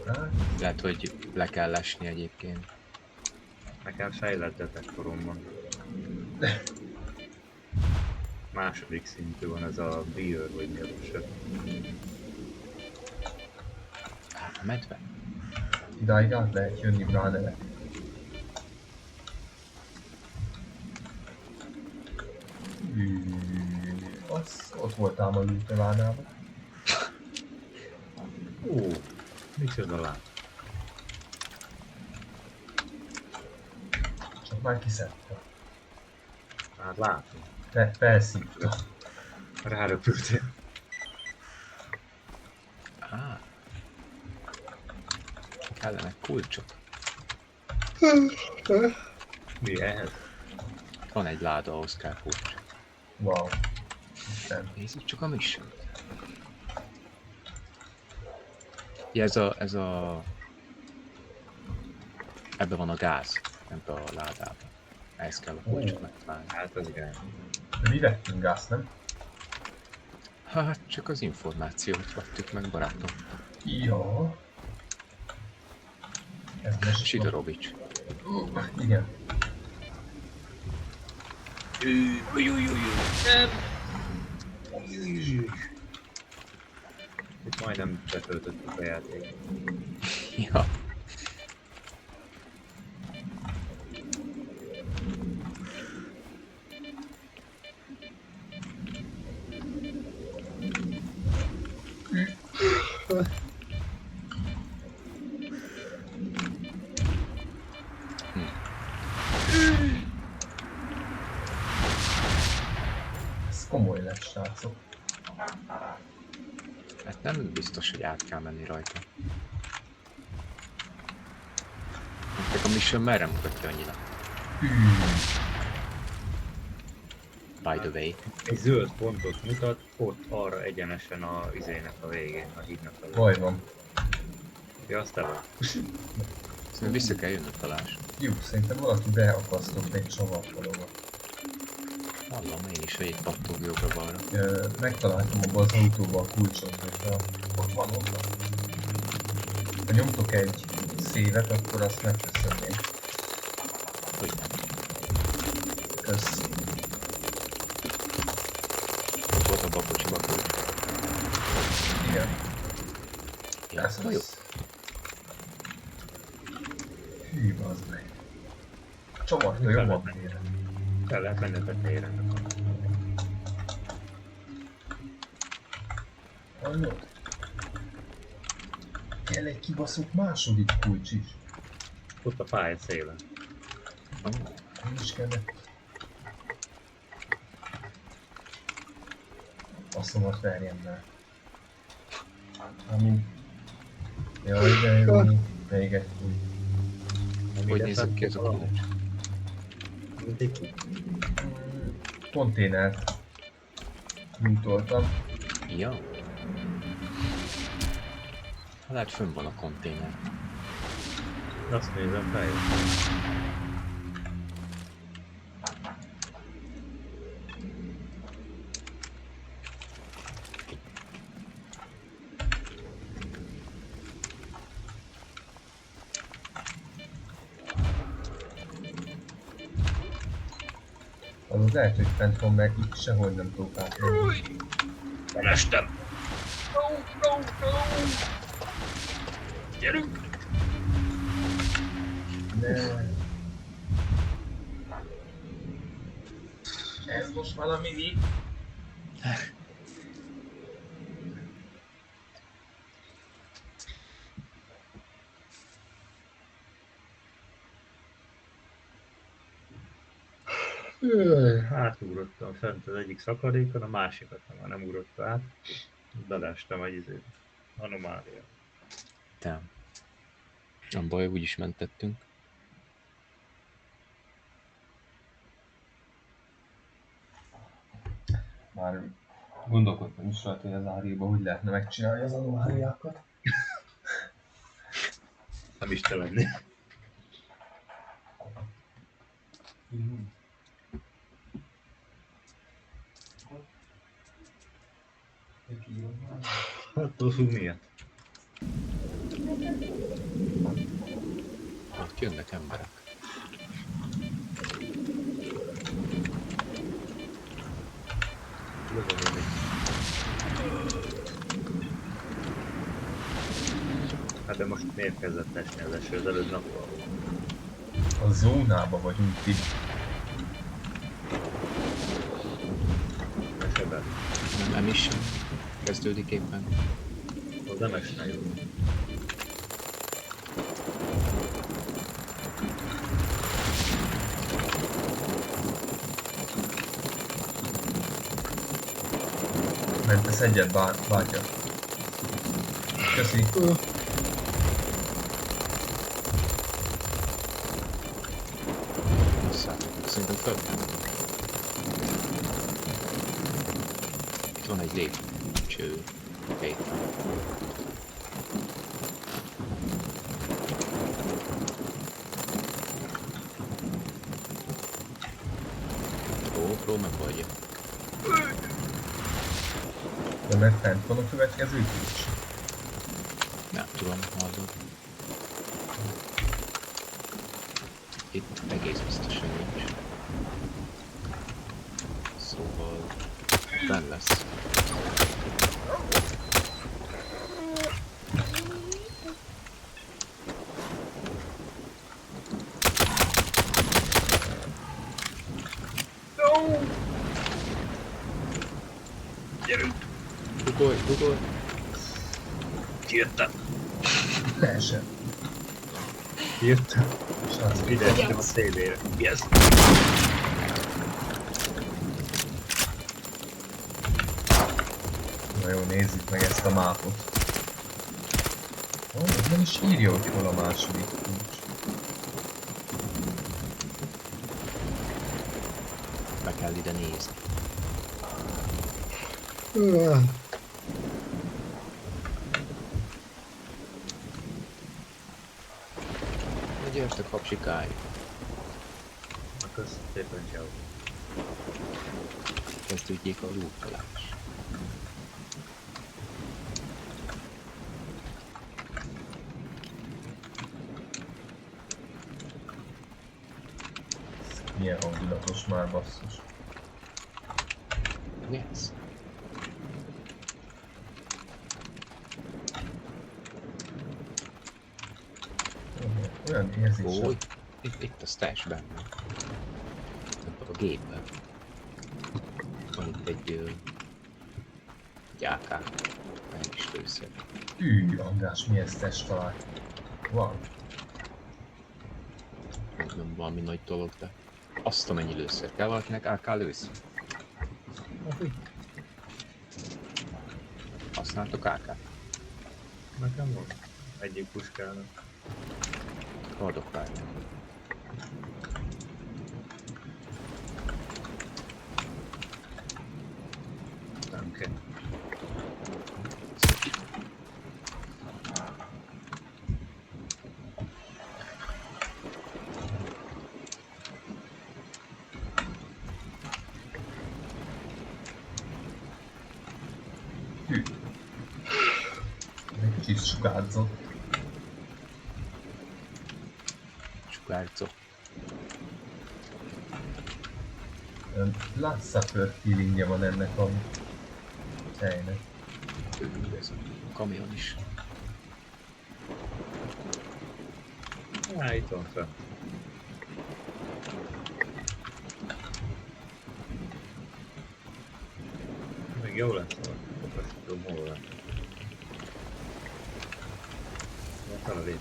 S1: Hát,
S2: Lehet, hogy le kell esni egyébként.
S5: Nekem fejlett detektorom van. Második szintű van ez a beer, vagy mi az a sör.
S2: A medve?
S1: idáig át lehet jönni Bránere. Az ott voltál a lúteládában.
S5: Ó, micsoda lát.
S1: Csak már kiszedte.
S5: Hát látom.
S1: Felszívta.
S5: Ráröpültél.
S2: Á. Kellenek kulcsok.
S5: Mi ehhez?
S2: Van egy láda, ahhoz kell kulcs.
S1: Wow. Isten.
S2: Nézzük csak a mission. Ja, ez a... Ebben van a gáz, ebben a ládában. Ehhez kell a kulcsot megtalálni.
S5: Hát az igen.
S1: De mi vettünk gáz, nem?
S2: Hát csak az információt vettük meg, barátom.
S1: Ja. Ez most...
S2: Sidorovics.
S1: Igen.
S5: Itt majdnem betöltöttük a játékot.
S2: Ja.
S1: Ez komoly lett, srácok.
S2: Hát nem biztos, hogy át kell menni rajta. Nektek a mission merre mutatja annyira? By the way.
S5: Egy zöld pontot mutat, ott arra egyenesen a izének a végén, a hídnak a végén.
S1: Baj van.
S5: Ja, azt te vagy.
S2: Szerintem vissza kell jönnöd találás.
S1: Jó, szerintem valaki beakasztott egy csavarfalamat.
S2: Hallom én is, hogy egy pattog jobbra-balra.
S1: Megtaláltam abban az autóban a kulcsot, hogyha ott van onnan. Ha nyomtok egy szévet, akkor azt megköszönném.
S2: Hogy nem?
S1: Kösz.
S2: Ott volt abban a kocsiban kulcs.
S1: Igen.
S2: Ja,
S1: Ez
S2: jó.
S1: az. Hű, bazd meg. Csavarta jobban ére.
S5: Fel lehet menni a tetejére.
S1: Hallod? Kell egy kibaszott második kulcs is.
S5: Ott a pálya szélen.
S1: Én is kellett. Asszomat verjem rá. Ami... Jaj, de jó. Még egy kulcs.
S2: Hogy nézett ki ez a kulcs?
S5: Mint egy kulcs.
S1: Konténert lootoltam.
S2: Ja. Lehet fönn van a konténer.
S5: Azt nézem, feljön.
S1: Az lehet, hogy fent van, mert itt sehol nem tudok átmenni.
S5: Felestem!
S1: Ne. Ez most valami mi?
S5: Átugrottam fent az egyik szakadékon, a másikat nem ugrott át. Belestem egy izét. Anomália.
S2: Te. Nem baj, úgyis mentettünk.
S1: Már gondolkodtam is rajta, hogy az Áriba hogy lehetne megcsinálni az anomáliákat.
S5: Nem is te lenni. Attól függ miatt.
S2: Ott jönnek emberek.
S5: Hát de most miért kezdett esni az eső? Az előbb nappal volt.
S1: A zónába vagyunk itt.
S5: Esebben.
S2: Nem emission kezdődik éppen.
S5: Az nem esne jó.
S1: Mentesz egyet, bátya. Köszi.
S2: Szerintem föl. Itt van egy lépcső. Héten. GoPro megoldja.
S1: De meg fent van a következő is.
S2: Nem tudom, hallod. Itt egész biztosan nincs. Szóval benn lesz.
S5: Gyerünk!
S2: Dugolj!
S5: Kijöttem!
S1: Leesett.
S5: Kijöttem!
S1: Srác,
S5: Videóztam a szélére. Yes!
S1: Na jó, nézzük meg ezt a mápot. Ez nem is írja, hogy hol a második kulcs.
S2: Be kell ide nézni. Gyertek, hapsikáj!
S5: Akkor szépen ciao.
S2: Kezdődjék a lútolás.
S1: Milyen hangulatos már, basszus.
S2: Yes.
S1: Olyan érzésem.
S2: Ó, itt a stash benne. A gépben. Van itt egy AK. Meg is lőszer.
S1: András, mi ezt test talált? Wow.
S2: Nem valami nagy dolog, de azt amennyi lőszer kell valakinek AK lősz. Használtok AK-t?
S5: Nekem van. Egyik puskának.
S2: Adok várni.
S5: Nem kell.
S1: Hű. Egy kicsit sugárzott.
S2: Sugárcó.
S1: Last Supper feelingje van ennek a helynek.
S2: Ez a kamion is.
S5: Itt van fel. Még jó lesz valami. Azt tudom, hol van. Van a lép.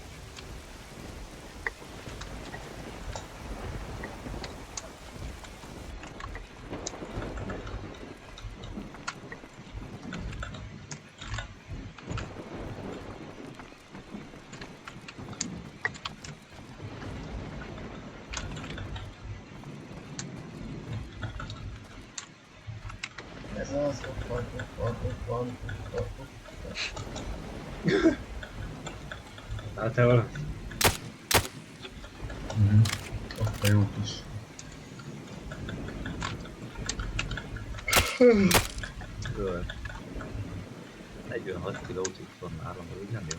S1: Ez az, ott van.
S5: Hát te valami?
S1: Ott a jó kis.
S5: Jó. 46 kilót itt van nálam, úgy nem jó.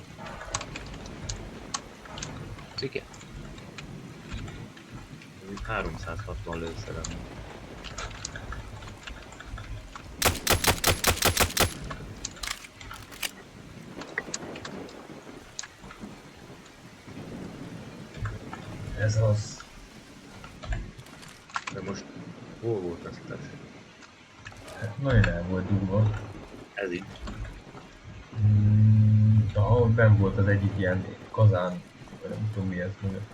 S2: Igen.
S5: 360 lőszerem.
S1: Ez az.
S5: De most hol volt ez a test?
S1: Hát nagyon el volt dugva.
S5: Ez itt.
S1: Ahol benn volt az egyik ilyen kazán, nem tudom mi ez mögött.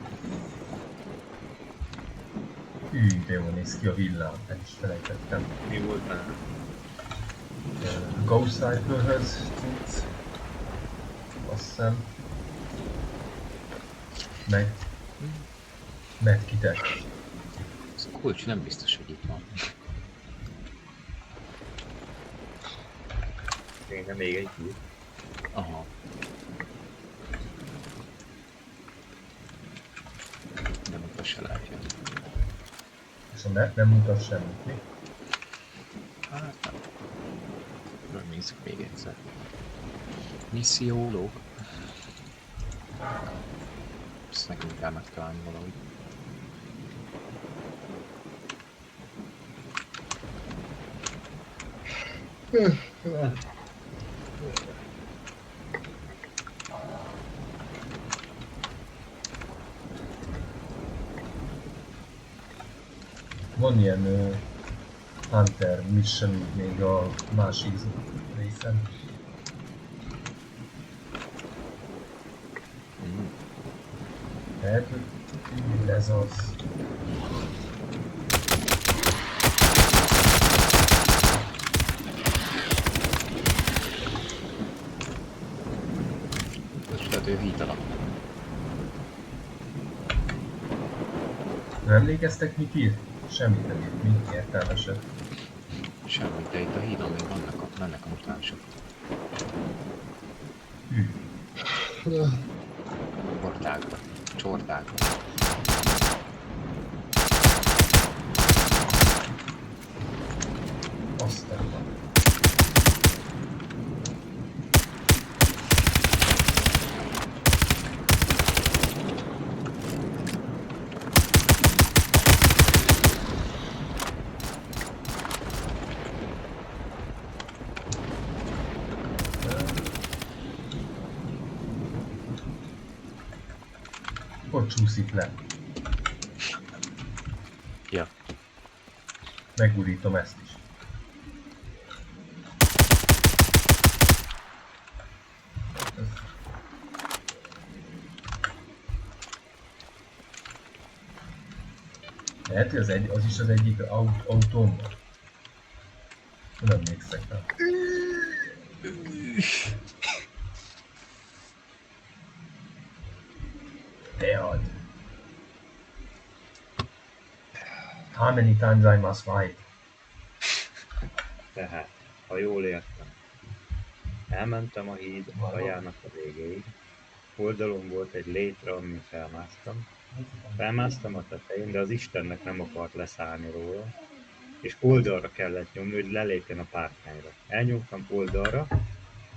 S1: De jól néz ki a villám, el is felejtettem.
S5: Mi volt már?
S1: Ghost Cypherhöz tudsz. Azt hiszem. Meg medkitek.
S2: Ez a kulcs nem biztos, hogy itt van.
S5: Kéne még egy hír.
S2: Aha. Nem akkor se látja.
S1: És a net nem mutat semmit, mi?
S2: Hát nem. Nézzük még egyszer. Missziólóg. Ezt nekünk kell megtalálni valahogy.
S1: Van ilyen Hunter mission még a másik részen. Lehet, hogy ez az.
S2: Tehát ő híd alatt.
S1: Nem emlékeztek, mit írt? Semmit nem írt, mit értelmeset.
S2: Semmi, de itt a hídon még mennek a mutánsok. Portákba, csordákba.
S1: Aztán van. Hogy csúszik le?
S2: Ja.
S1: Meggurítom ezt is. Lehet, hogy az is az egyik autóm van. Nem emlékszek rá. Dead. How many times I must fight?
S5: Tehát, ha jól értem, elmentem a híd aljának a végéig, oldalon volt egy létre, amin felmásztam. Felmásztam a tetején, de az Istennek nem akart leszállni róla, és oldalra kellett nyomni, hogy lelépjen a párkányra. Elnyomtam oldalra,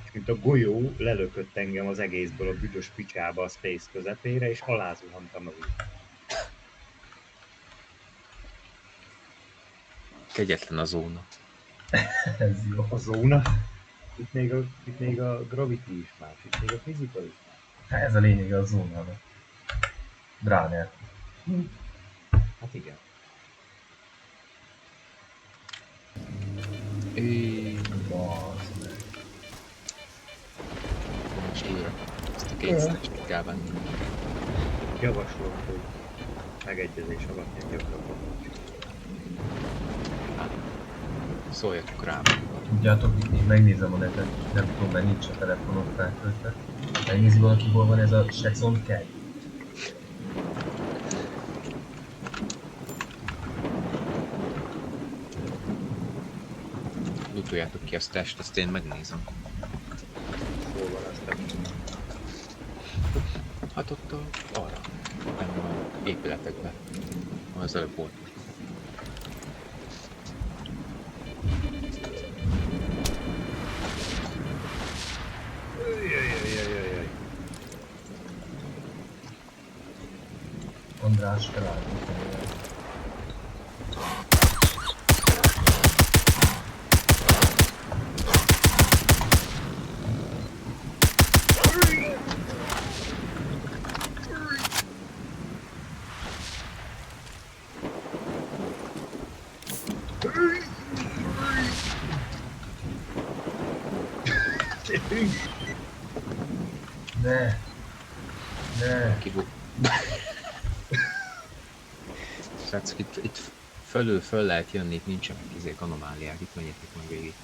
S5: és mint a golyó lelökött engem az egészből a büdös picsába a space közepére, és alázuhantam a víz.
S2: Kegyetlen a zóna.
S1: Ez jó.
S5: A zóna? Itt még a gravity is más, itt még a fizika is más.
S1: Hát ez a lényege a zónának. Dráner.
S5: Hát igen.
S1: Bazd meg.
S2: Most újra. Ezt a kétszerest kell venni.
S5: Javaslom, hogy megegyezés alapján gyakorlatilag.
S2: Szóljatok rám.
S1: Tudjátok, én megnézem a netet, nem tudom, mert nincs a telefonon feltöltve. Megnézi valaki, hol van ez a Sexon Keg?
S2: Lutoljátok ki a stasht, azt én megnézem.
S5: Hol van ez te?
S2: Hát ott arra. Nem a épületekben. Az előbb volt.
S1: András felállított. Ne! Ne!
S2: Srácok, itt föl lehet jönni, itt nincsenek anomáliák, itt menjetek meg végig.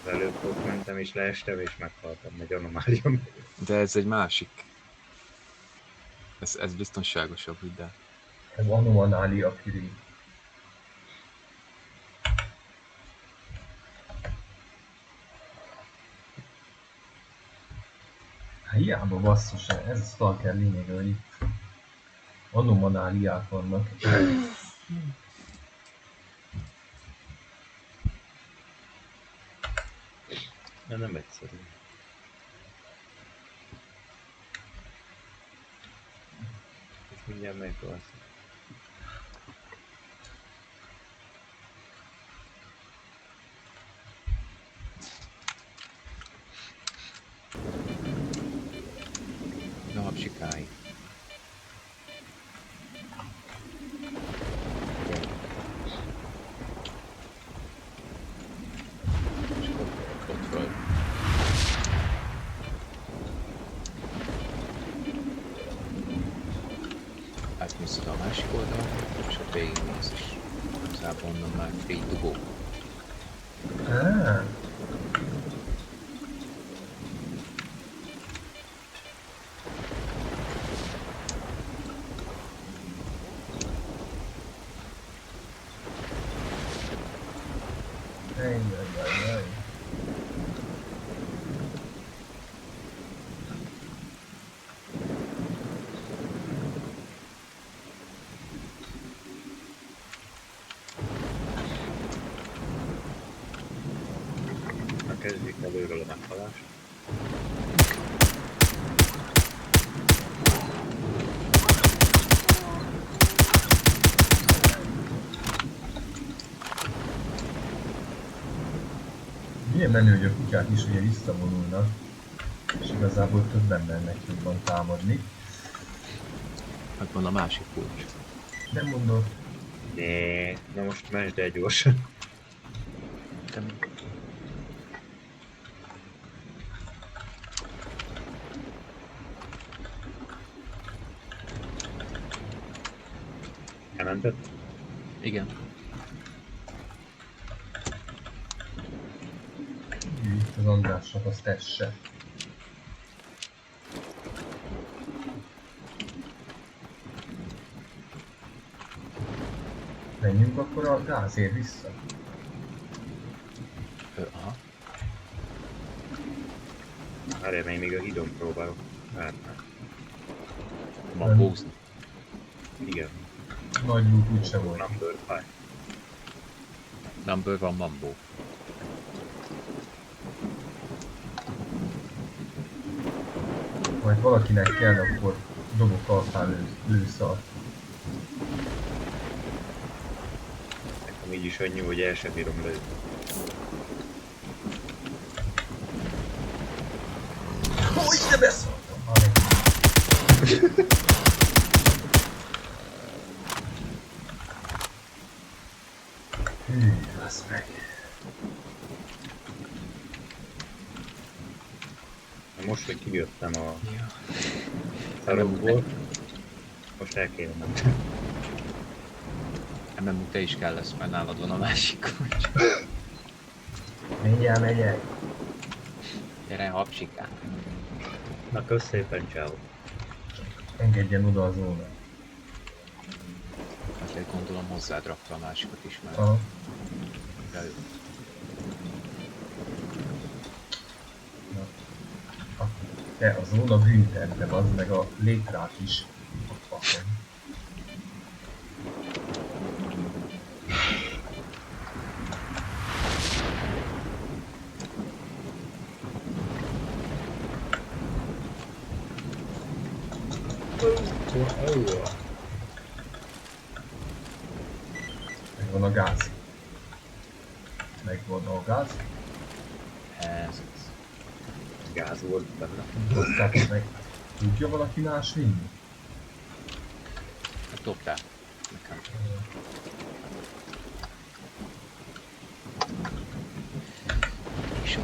S5: Előbb ott mentem és leestem és meghaltam egy anomália.
S2: De ez egy másik. Ez biztonságosabb, hidd el.
S1: Ez anomália Kiri. Hiába basszus, ez a stalker lényege, hogy itt anomáliák vannak.
S5: De nem egyszerű. És mindjárt meghalsz.
S2: Napsikáig. És ott föl. Átmész a másik oldalra, és ott végigmész is. Igazából onnan már free to go.
S1: Ajjajjajjaj.
S5: Na kezdjük előről a meghalást.
S1: Milyen menő, hogy a kutyák is ugye visszavonulnak, és igazából több embernek jobban támadni.
S2: Hát van a másik kulcs.
S1: Nem mondod?
S5: Né, na most mesd el gyorsan. Elmented?
S2: Igen.
S1: Itt az Andrásnak azt tesse. Menjünk akkor a gázért vissza.
S2: Aha.
S5: Várjál, még a hídon próbálok. Várjál.
S2: Van bózni.
S5: Igen.
S1: Nagy lúk úgyse volt.
S5: Number 5.
S2: Number van Mambo.
S1: Majd valakinek kell, akkor dobok alfán lőszart.
S5: Nekem így is annyi, hogy el sem bírom lőni.
S1: Hogy de beszóltam már neki. Hű, basz meg.
S5: Most, hogy kijöttem a szarokból, most el kéne menni.
S2: MMU te is kell lesz, mert nálad van a másik kulcs.
S1: Mindjárt megyek.
S2: Gyere, hapsikán.
S5: Na, kösz szépen, ciao.
S1: Engedjen oda a zónát.
S2: Azért gondolom hozzád rakta a másikat is, mert
S1: Aha.
S2: bejött.
S1: Te a zóna bűnted, de az meg a létrák is. A fakon. Megvan a gáz. Megvan a gáz.
S2: Ez.
S5: Gáz volt benne.
S1: Dobták meg. Tudja valaki más vinni?
S2: Hát dobtál. Nekem. És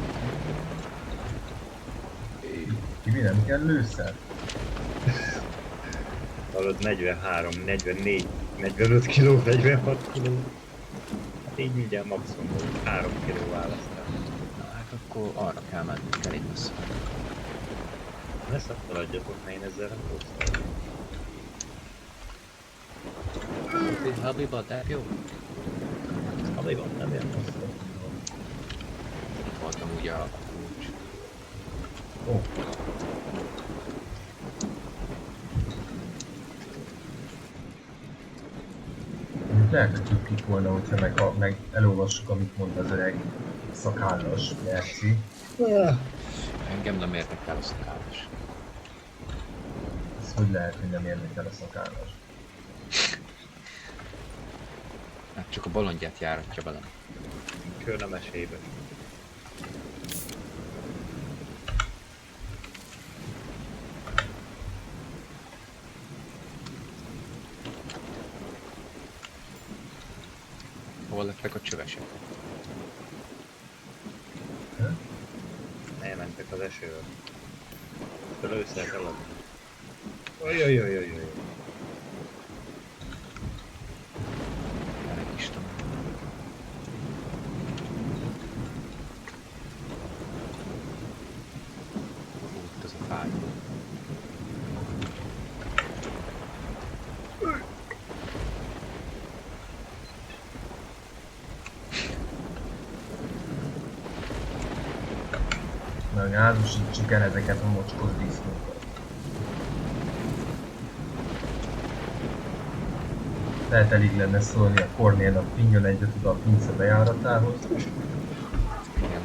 S1: Kivi nem kell lőszer?
S5: Hallod, 43, 44, 45 kg, 46 kg. Hát így mindjárt maximum, hogy 3 kg választál.
S2: na, hát Akkor arra kell menni, elég messze.
S5: Ne szaladjatok, mert én ezzel nem tudsz.
S2: Habiba, de jó.
S5: Habiba, nem ilyen rossz.
S2: Itt voltam ugye a kulcs.
S1: Ó. Lehet, hogy tudtuk volna, hogyha meg elolvassuk, amit mond az öreg szakállas Merci.
S2: Engem nem érdekel a szakállas.
S1: Ez hogy lehet, hogy nem érdekel a szakállas?
S2: Hát csak a bolondját járatja velem.
S5: Kör nem esélybe.
S2: Hol lettek a csövesek?
S5: Elmentek az esőről. Először eladni. Ojjjjjjjjjjjj.
S2: Elég Istenem. Itt az a fáj.
S1: Meg árusítsuk el ezeket a mocskos disznókat. Lehet elég lenne szólni a Kornélnak, pinjon egyet oda a pince bejáratához.
S2: Igen.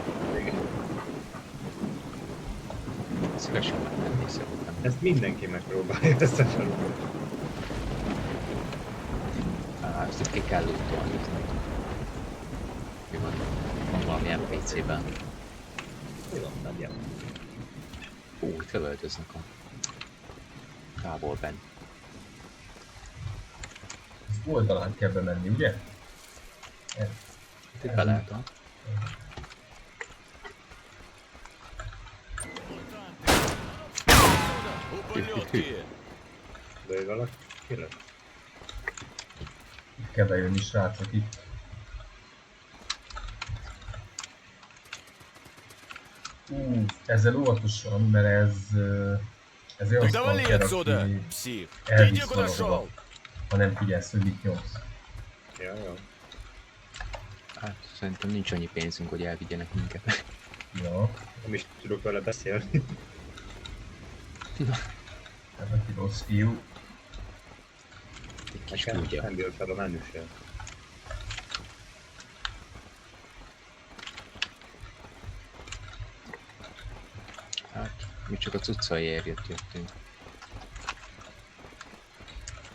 S2: Szívesen megtenni szerintem.
S5: Ezt mindenki megpróbálja ezt a feladatot.
S2: Ezt itt ki kell lootolni. Mi van valami NPC-ben.
S5: Mi van, nagyjából?
S2: Itt lövöldöznek a távolben.
S1: Ezt oldalán kell bemenni, ugye?
S2: Itt be lehet, ha?
S6: Ублюдки!
S5: Lőj valaki? Ki lő?
S1: Itt kell bejönni, srácok, itt. Ezzel óvatosan, mert ez olyan
S6: Так давали
S1: stalker,
S6: отсюда,
S1: aki
S6: псих!
S1: elvisz
S6: Иди куда
S1: valahova,
S6: шел!
S1: ha nem figyelsz, hogy mit nyomsz.
S5: Ja.
S2: Hát szerintem nincs annyi pénzünk, hogy elvigyenek minket.
S1: Ja,
S5: Nem is tudok vele beszélni.
S1: ez aki rossz fiú.
S2: Egy kis
S5: Nekem
S2: küldje.
S5: nem jön fel a menü sem.
S2: Hát, mi csak a cuccaiért jöttünk.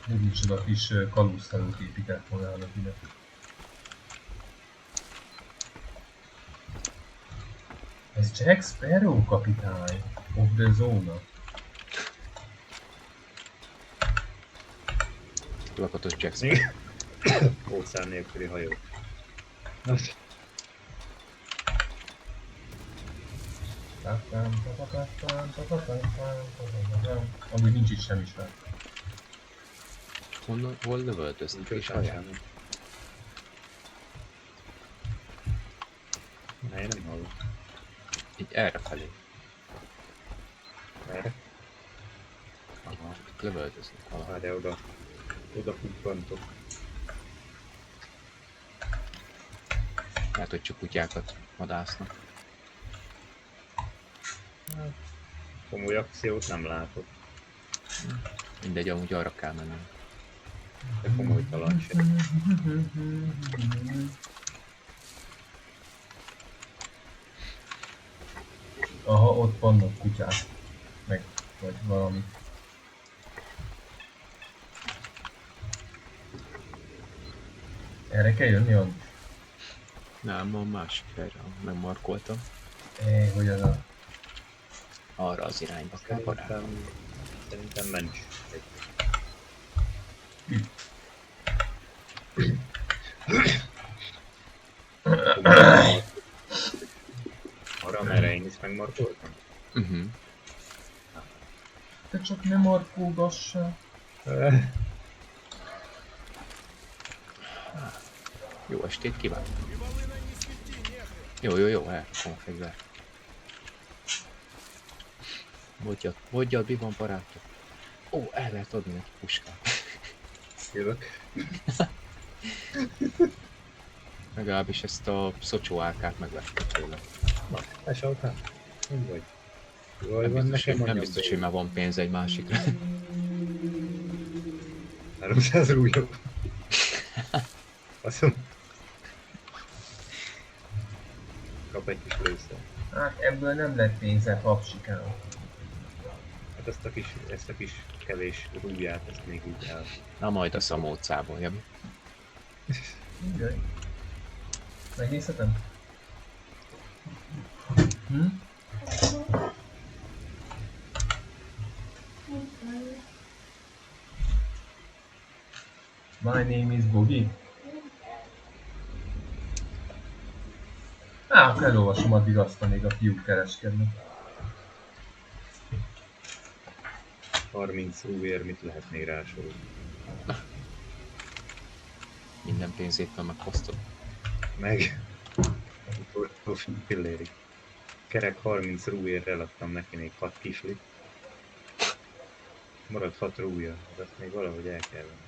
S1: Még micsoda kis kalóztalót épített magának ide. Ez Jack Sparrow, kapitány! Of the Zone.
S2: Lakatos Jackson.
S5: Óceán nélküli hajó.
S1: Amúgy nincs itt semmi sem.
S2: Hol lövöldöznek
S5: Nincs
S2: is
S5: ott
S2: alján?
S5: semmi. Na, én nem hallom.
S2: Így errefelé.
S5: Erre?
S2: Aha, itt lövöldöznek valahol.
S5: Várja, oda pukkantok.
S2: Lehet, hogy csak kutyákat vadásznak.
S5: Komoly akciót nem látok.
S2: Mindegy, amúgy arra kell mennem.
S5: De komoly talán sem.
S1: Aha, ott vannak kutyák. Meg, vagy valami. Erre kell jönni, Andi?
S2: Nem, a másik helyre megmarkoltam.
S1: Hogy az a...
S2: Arra az irányba kell barát.
S5: Szerintem mencs. Arra, merre én is megmarkoltam?
S1: Te csak nem markolgassál.
S2: Jó estét kívánok! Jó, elrakom a fegyvert. Mondjad, mi van barátom? Ó, el lehet adni neki puskát.
S5: Szívek.
S2: Legalábbis ezt a Szocsó AK-t megvettem tőle.
S5: Na, esaltál? Úgy vagy. Jól
S2: Nem
S5: van,
S2: biztos,
S5: nekem
S2: nem
S5: mondjam
S2: biztos,
S5: be.
S2: hogy már van pénz egy másikra.
S5: 300 rúlyok. Azt mondom. Kap egy kis lőszer.
S1: Hát ebből nem lett pénze papsikán.
S5: Hát ezt a kis kevés rújját, ezt még így el.
S2: Na majd a szamócából, Jami.
S1: Jaj. Megnézhetem? Hm? My name is Bogi. Akkor elolvasom addig azt, amíg a fiúk kereskednek.
S5: 30 rúvér, mit lehet még rásorolni?
S2: Minden pénzét már megfosztod.
S5: Meg. Utolsó pillérig. Kerek 30 rúvér eladtam neki még 6 kislit. Maradt 6 rúja, de azt még valahogy el kell venni.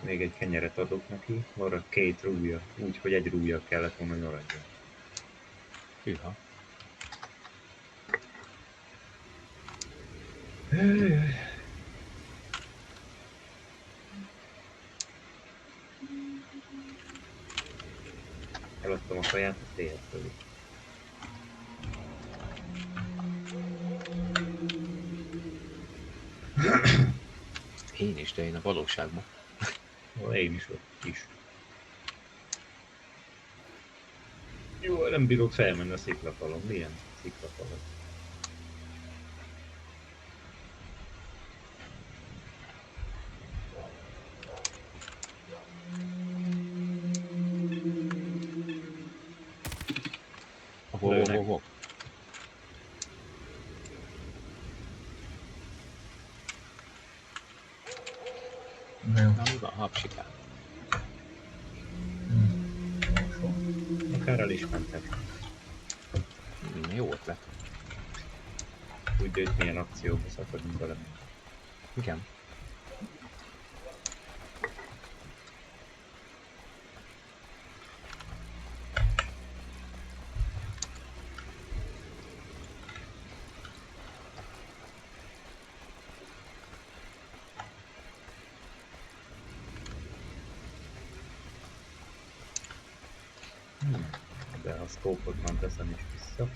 S5: Még egy kenyeret adok neki, maradt 2 rúja, úgyhogy 1 rúja kellett volna, hogy maradjon.
S2: Hűha.
S5: Eladtam a kaját, azt éjjel fölé.
S2: Én is, de én a valóságban.
S5: Én is ott is. Jó, nem bírok felmenni a sziklafalon. Milyen sziklafalon?
S2: Ho.
S1: Na jó.
S2: Na mi van, hapsikán?
S5: Akár el is mentek.
S2: Jó ötlet.
S5: Úgy, hogy milyen akcióba szakadunk bele.
S2: Igen.
S5: De a szkópot már teszem is vissza.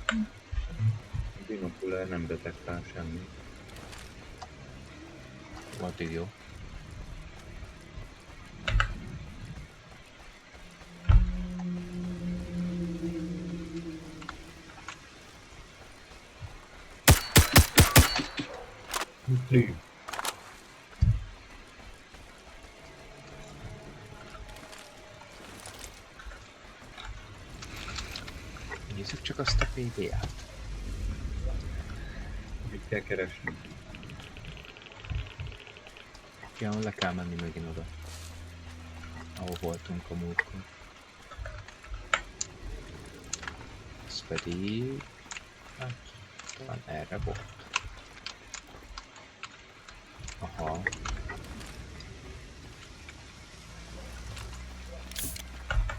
S5: A binokulár nem detektál semmit.
S2: Addig jó.
S5: Lő.
S2: Nézzük csak azt a PDA-t.
S5: Mit kell keresni?
S2: Ja, le kell menni megint oda. Ahol voltunk a múltkor. Ez pedig... Hát, talán erre volt. Aha.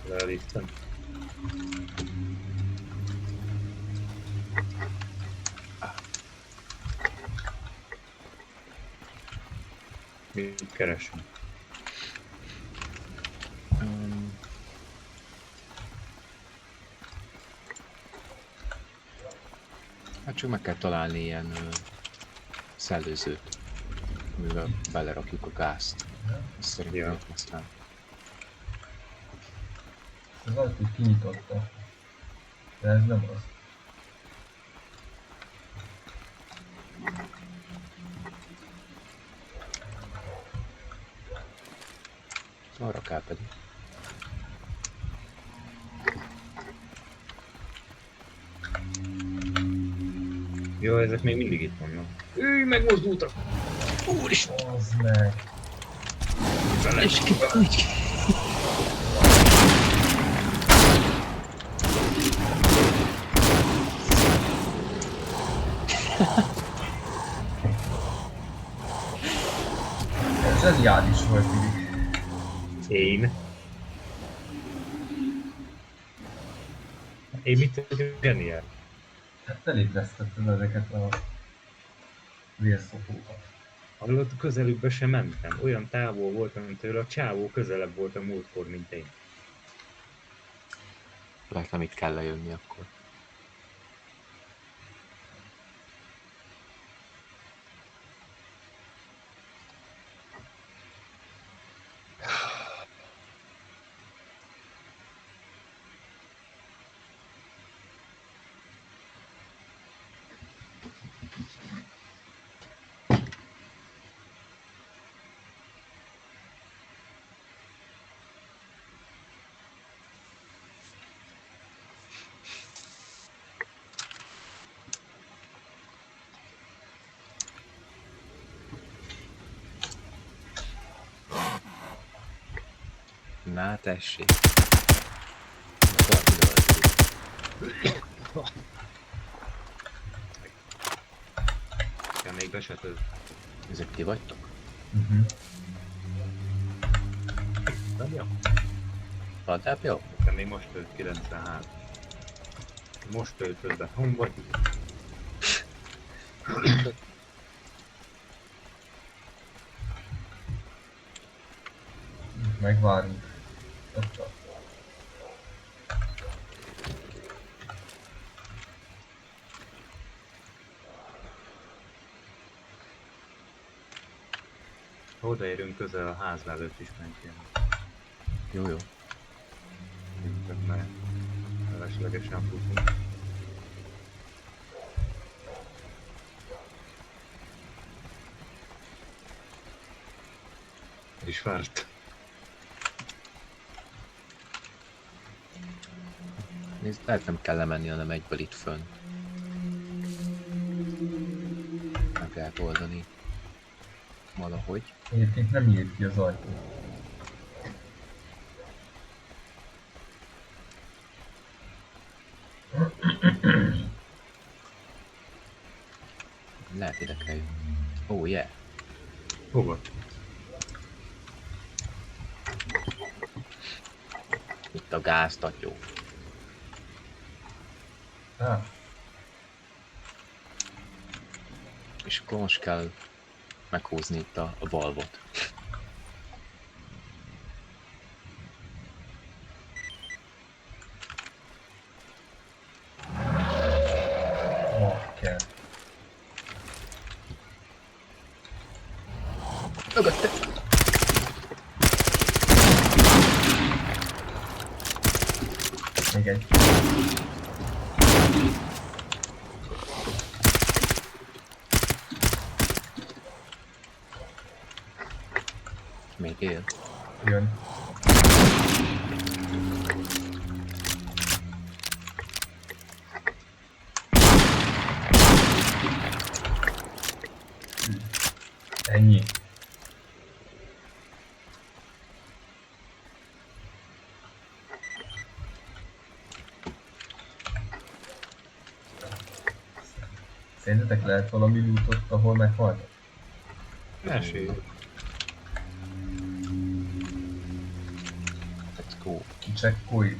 S5: Leelistem. Mit keresünk?
S2: Hát csak meg kell találni ilyen szellőzőt, amivel belerakjuk a gázt. Ezt szerintem
S5: Ja.
S2: aztán.
S1: Ez az, hogy kinyitotta. De ez nem az.
S2: Arra kell pedig.
S5: Jó, ezek még mindig itt vannak. Megmozdultak! Úristen!
S1: Az meg.
S2: És ki? Úgy.
S1: Ez zseniális volt így.
S5: Én mit tudjuk zseniál?
S1: Hát felébresztettem ezeket a vérszopókat.
S5: Hallott, közelükbe sem mentem. Olyan távol voltam tőle, a csávó közelebb volt a múltkor, mint én.
S2: Lehet nem itt kell lejönni akkor. Na tessék.
S5: Kell még besetőd.
S2: Ezek ti vagytok?
S5: Nem jó?
S2: Adjább jó?
S5: Nekem még most tölt 93. Most töltöd be. Hon vagy?
S1: Megvárunk. Ott a...
S5: Odaérünk közel a ház előtt is mentjén.
S2: Jó, jó.
S5: Csak már feleslegesen futunk. És várt.
S2: Nézd, lehet nem kell lemenni, hanem egyből itt fönn. Meg lehet oldani. Valahogy.
S1: Egyébként nem írt ki az ajtó.
S2: Lehet ide kell jönni. Oh yeah.
S5: Hova?
S2: Itt a gáztatyó.
S1: Ah,
S2: És akkor most kell meghúzni itt a valvot.
S1: ma kell.
S2: Mögötte!
S1: Még egy.
S2: Még él.
S1: Jön. Ennyi. Szerintetek lehet valami lootot, ahol meghaltak?
S5: Mesélj.
S2: Let's go.
S1: Csekkolj.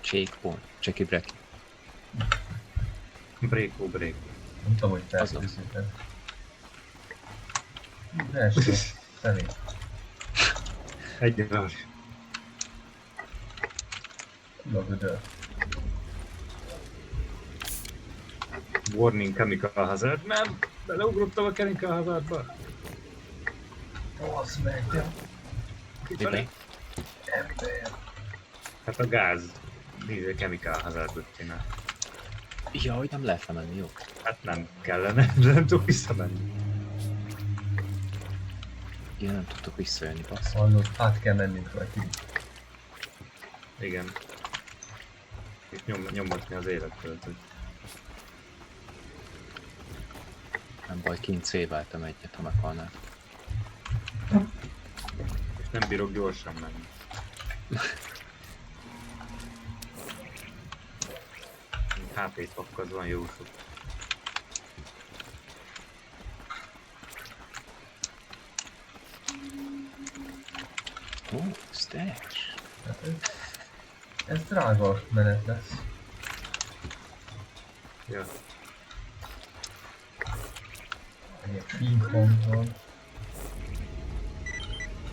S2: Checkpoint. Checky-brecky.
S5: Break.
S1: Nem tudom, hogy felkészültem. Első, személy.
S5: Egyre.
S1: Kulagödör.
S5: Warning chemical hazard. Nem! Beleugrottam a chemical hazardba.
S1: Az meg, de
S5: Kifelé?
S1: ember.
S5: Hát a gáz. Nézd, chemical hazardot csinál.
S2: Ja, hogy nem lehet lemenni, jó?
S5: Hát nem kellene, de nem tudok visszamenni.
S2: Ja, nem tudtok visszajönni, bassz.
S1: Hallod, át kell mennünk rajta.
S5: Igen. Itt nyomatni az élettöltőt.
S2: Nem baj, kint széveltem egyet, ha meghalnál.
S5: És nem bírok gyorsan menni. HP-t pakkaz van jó sok.
S2: Ó, stash.
S1: Hát ez drága menet lesz.
S5: Ja.
S1: Egy ping-pong van.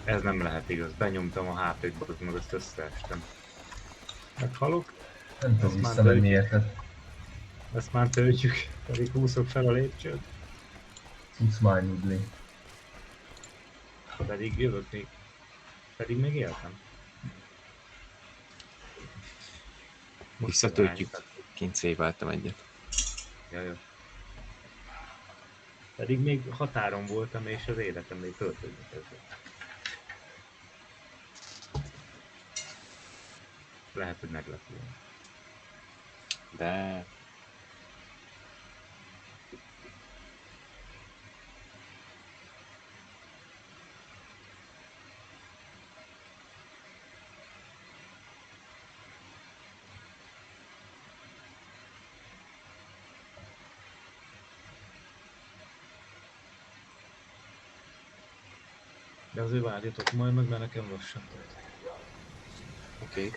S5: Ez nem lehet igaz. Benyomtam a HP-t, meg azt összeestem. Meghalok?
S1: Nem tudom
S5: Ezt már
S1: visszamenni
S5: töltjük.
S1: érted.
S5: Ezt már töltjük. Pedig húzok fel a lépcsőt.
S1: Tudsz mányudni.
S5: Pedig jövök még. Pedig még éltem.
S2: Visszatöltjük. Kint széveltem egyet.
S5: Jaj. Pedig még határon voltam, és az életem még töltődni kezdett. Lehet, hogy meglepülünk.
S2: De...
S5: De azért várjatok majd meg, mert nekem lassan tölt.
S2: Oké.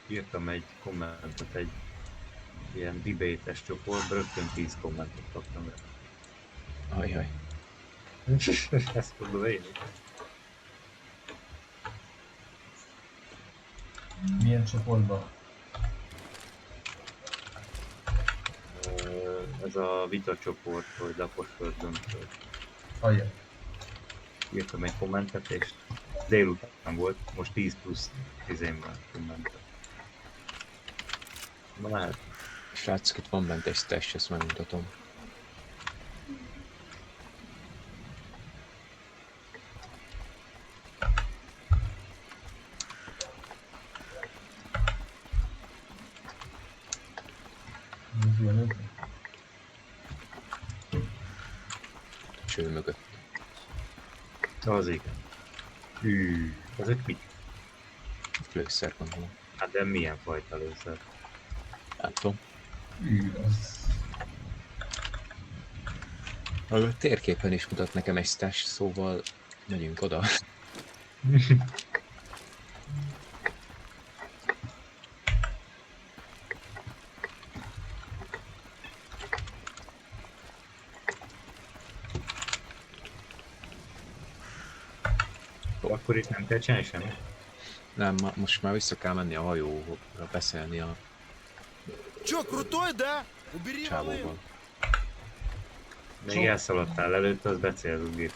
S5: Írtam egy kommentet egy ilyen debate-es csoportba, rögtön 10 kommentet kaptam rá.
S2: Ajaj.
S5: Ezt mondom én.
S1: Milyen csoportban?
S5: Ez a vita csoport, hogy lapos földöntő.
S1: Ajaj.
S5: Írtam egy kommentet, és délután volt, most 10 plusz 10 van kommentet. Na lehet.
S2: Srácok, itt van bent egy stash, ezt megmutatom. Cső mögött.
S5: Az igen. Ezek mit?
S2: Lőszer, gondolom.
S5: Hát de milyen fajta lőszer?
S2: Nem tudom.
S1: Az...
S2: A térképen is mutat nekem egy stash, szóval megyünk oda.
S5: Akkor itt nem kell csinálni semmit.
S2: Nem, most már vissza kell menni a hajóra beszélni a
S6: Чё, крутой, да? Убери волын.
S2: csávóval.
S5: Még elszaladtál előtt, az becélzünk gépet.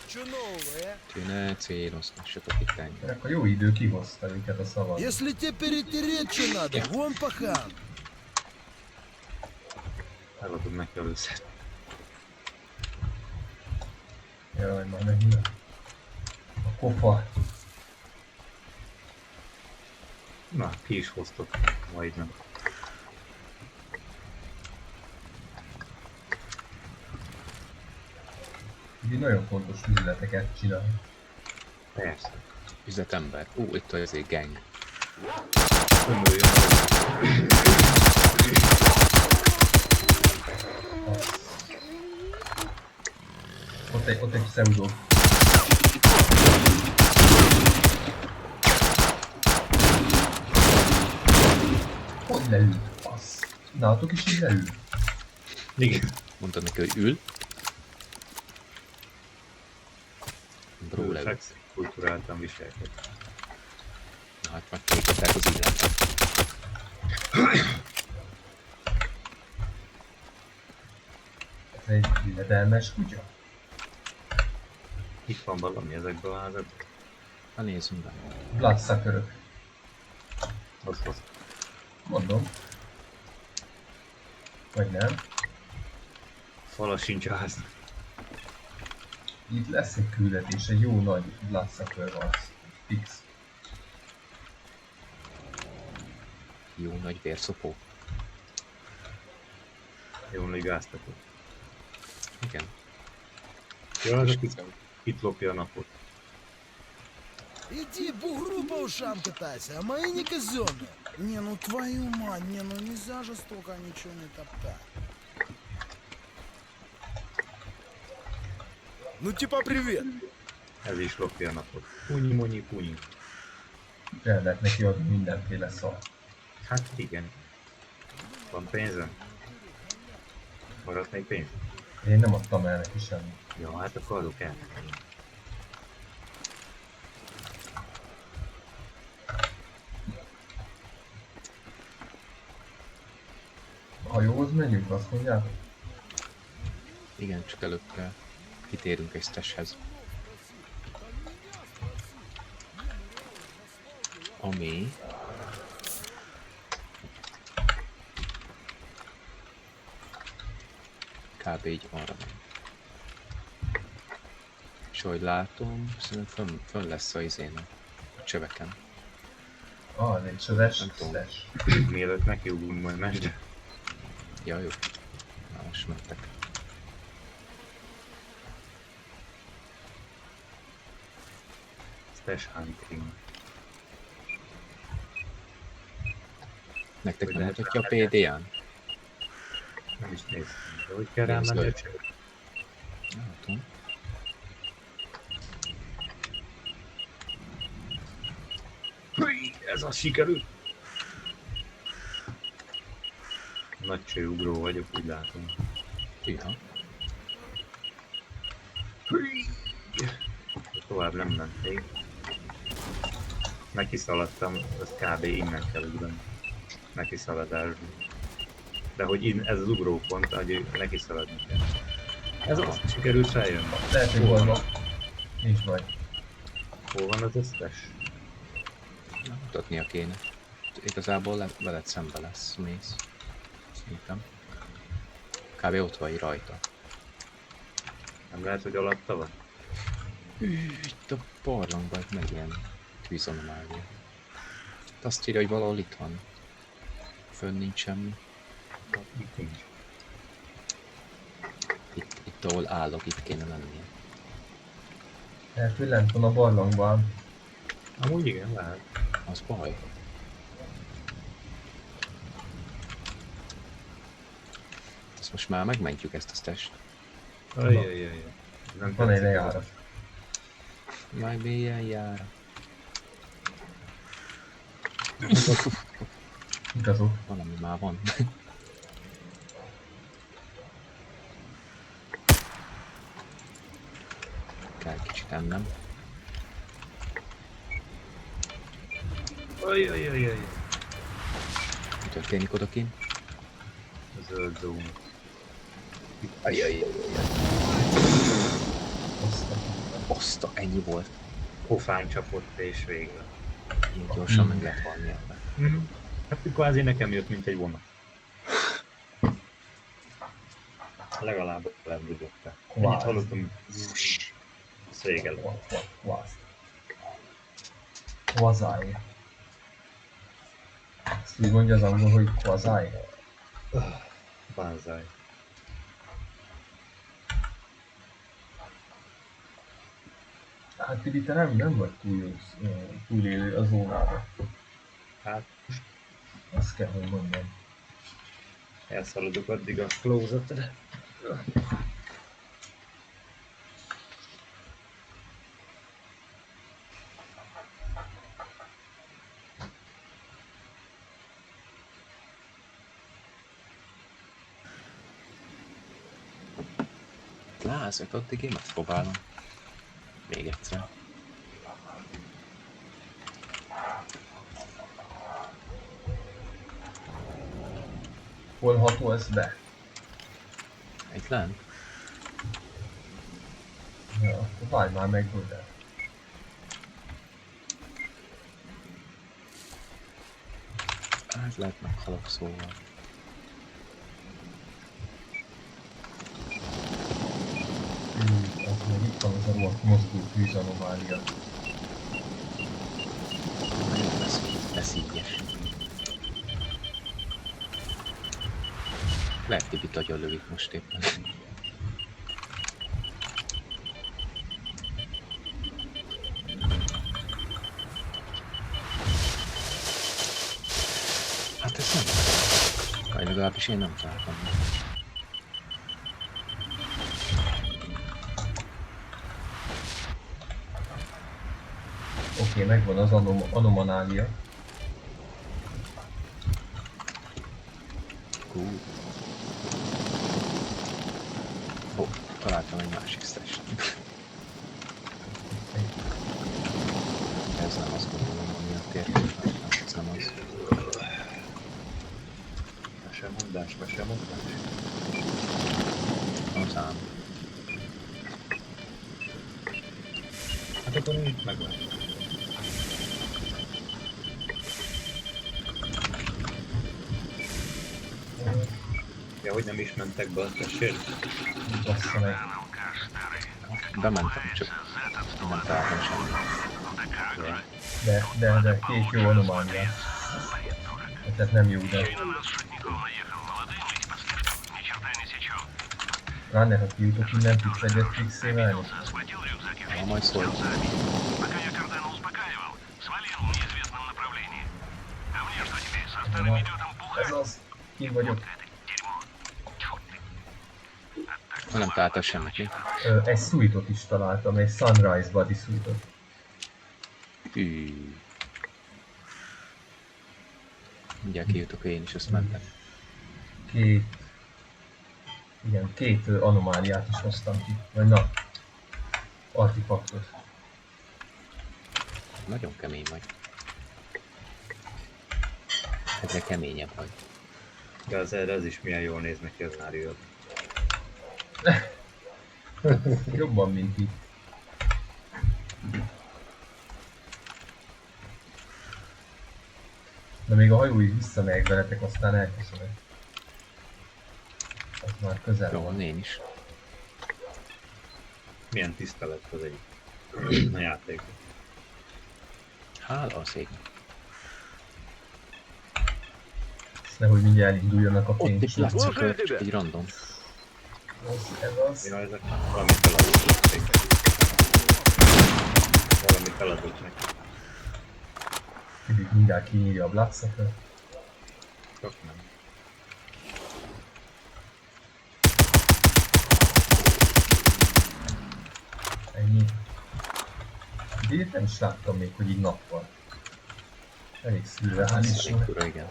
S6: Чё нового, а?
S2: Úgyhogy ne célozgassatok itt ennyi.
S1: Ennek a jó idő kihozta őket a szavat.
S6: Если тебе перетереть что надо, вон пахан.
S5: Eladom neki a lőszert.
S1: Jaj, már megint. A kofa.
S5: Na, ki is hoztok majdnem.
S1: Így nagyon fontos üzleteket csinál.
S5: Persze.
S2: Üzletember. Itt azért gang.
S5: Ömöljön
S1: Ott egy pseudo. Hogy leült? Fasz. Nálatok is így leül?
S5: Igen.
S2: Mondtad neki, hogy ül. Bró leül.
S5: Fekszik, kulturáltan viselkedik.
S2: Na hát megkékettek az illetve.
S1: Ez egy illedelmes kutya?
S5: Itt van valami ezekben a házakban.
S2: Na nézzünk be.
S1: Bloodsuckerök.
S5: Az.
S1: Mondom. Vagy nem?
S5: Fala sincs a háznak.
S1: Itt lesz egy küldetés, egy jó nagy Bloodsucker van. Fix.
S2: Jó nagy vérszopó.
S5: Jó nagy gáztató.
S2: Igen.
S5: Jó, az aki itt lopja a napot.
S6: Иди бугру по ушам катайся, а мои не казенные. Не, ну твою мать, не, ну нельзя же столько ничего не топтать. Ну типа привет.
S5: Ez is lopja a napot. Punyi, monyi, punyi.
S1: Kellett neki adni mindenféle szar.
S5: Hát igen. Van pénzem? Maradt még pénz?
S1: Én nem adtam el neki semmit.
S5: Jó, hát akkor adok el.
S1: A hajóhoz megyünk, azt mondjátok?
S2: Igen, csak előtte kitérünk egy stashhez. Ami... kb. Így arra megy. És ahogy látom, szerintem fönn lesz a izén a csöveken.
S1: Ah, nincs az
S2: Nem tudom.
S1: S.
S5: Mielőtt nekiugrunk, majd mesd.
S2: Ja, jó. Na, most mentek.
S5: Stash hunting.
S2: Nektek
S5: Hogy
S2: nem
S5: lehet
S2: mutatja a
S5: rámenni?
S2: PDA-n?
S5: Nem is néztem. De hogy kell
S2: Nézd,
S5: rámenni a
S2: hogy-
S5: csőt?
S2: Nem tudom.
S5: Ez az sikerült! Nagy csőugró vagyok, úgy látom.
S2: Ja.
S5: Tovább nem menték. Neki szaladtam, az kb. Innen kell ugrani. Neki szaladásban. De hogy ez az ugrópont, hogy neki szaladni kell. Ez az, sikerült feljönni.
S1: Lehet, hogy
S5: Hol van,
S1: van. Nincs baj.
S5: hol van az összes?
S2: Mutatnia kéne. Igazából veled szembe lesz, mész. Szerintem. Kb. Ott vagy rajta.
S5: Nem lehet, hogy alatta van?
S2: Itt a barlangban meg ilyen tűzanomália. Azt írja, hogy valahol itt van. Fönn nincs semmi.
S5: Itt nincs.
S2: Itt ahol állok, itt kéne lennie.
S1: Lehet, hogy lent van a barlangban.
S5: Amúgy igen, lehet.
S2: Az baj. Ezt most már megmentjük ezt a test.
S5: Ajajajaj. Nem
S1: Van egy
S5: tetszik ez a-
S1: lejárat.
S2: Majd milyen jár.
S1: Igazok.
S2: Valami már van. Kell kicsit ennem.
S5: Ajajajaj.
S2: Mi történik odakint?
S5: A zöld zóna.
S2: Oszta, ennyi volt.
S5: Pofán csapott és végre.
S2: Ilyen gyorsan meg lehet halni ebben.
S5: Hát kvázi nekem jött, mint egy vonat. Legalább lebudogta.
S1: Wow.
S5: Ennyit hallottam. Ez vége lett.
S1: Quasi. Ezt úgy mondja az angol, hogy quasi.
S5: Banzai.
S1: Hát Tibi, te nem vagy túlélő a zónába.
S5: Hát
S1: Azt kell, hogy mondjam.
S5: elszaladok addig a close-etre.
S2: Lázak, addig én megpróbálom. Még egyszer.
S1: Hol ható ez be?
S2: Itt lent?
S1: Ja, akkor várj már meg, Godel.
S2: Hát lehet meghalok szóval.
S1: Az Még itt van az a rohadt mozgó tűzanomália.
S2: Nagyon lesz ígyes. Lehet, hogy itt agyon lövik most éppen. Hát ez nem. Vagy legalábbis én nem találtam.
S1: Oké, megvan az anomalália.
S2: Cool. Ó, találtam egy másik stasht. Ez nem azt gondolom, ami a térkép. Ez nem az.
S5: Mesemondás.
S2: Az ám.
S5: Hát akkor így megvan. Ja, hogy nem is mentek be a testért?
S1: Bassza meg.
S2: Bementem, csak nem találtam semmit.
S1: De két jó anomáliát. Tehát nem jó, de... Runner, ha kijutok innen, tudsz egyet fixélni?
S2: Ja, majd szólj.
S1: Ez az. Ki vagyok.
S2: Nem találtam semmit, mi?
S1: Egy suite-ot is találtam, egy Sunrise Body suite-ot.
S2: Hű. Mindjárt kijutok én is, azt mentem.
S1: Két anomáliát is hoztam ki. Vagy na, artefaktot.
S2: Nagyon kemény vagy. Egyre keményebb vagy.
S5: De ez is milyen jól néz neki az Mario.
S1: Jobban, mint itt. De még a hajóig visszamegyek veletek, aztán elköszönök. Az már közel
S2: Jó,
S1: van.
S2: én is.
S5: Milyen tisztelet az egy a játék.
S2: Hála a szégnek.
S1: Nehogy mindjárt elinduljanak a
S2: Ott
S1: fény.
S2: is látszik, csak egy random.
S1: Ez az.
S5: Ja, ezek valami feladott lették. Valami feladott neki.
S1: Kibit mindjárt kinyírja a Bloodsucker.
S5: Csak nem.
S1: Ennyi. De ilyet nem is láttam még, hogy így nap van. Elég szürreális.
S2: Elég fura, igen.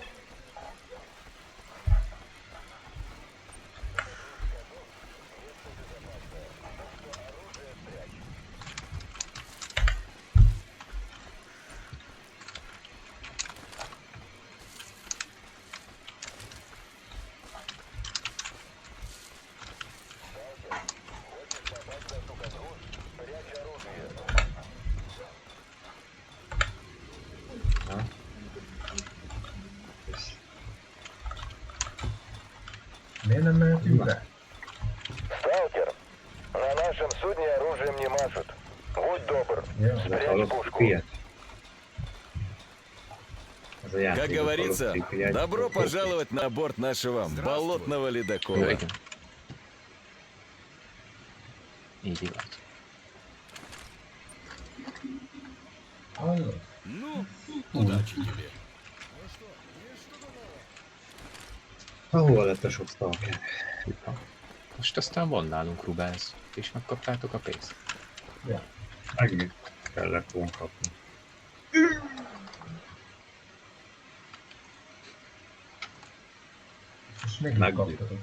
S1: Miért nem mehetünk be?
S3: Сталкер, на нашем судне оружием не машут. Будь добр,
S1: Ja.
S5: Ez a
S3: спрячь
S5: Call of
S3: пушку.
S5: Duty. Ez a játék.
S8: Как
S5: a Call of
S8: говорится,
S5: Duty egy-
S8: добро пожаловать на борт нашего болотного
S2: Jó,
S8: ледокола.
S2: igen. Így igaz.
S1: Hallod?
S4: Ну, удачи тебе.
S5: Hol lett a sok stalker?
S2: Hűha. Most aztán van nálunk Rubelsz, és megkaptátok a pénzt.
S1: Ja.
S5: Meg kellett volna kapni.
S1: És még
S5: Megvan.
S1: kaptad.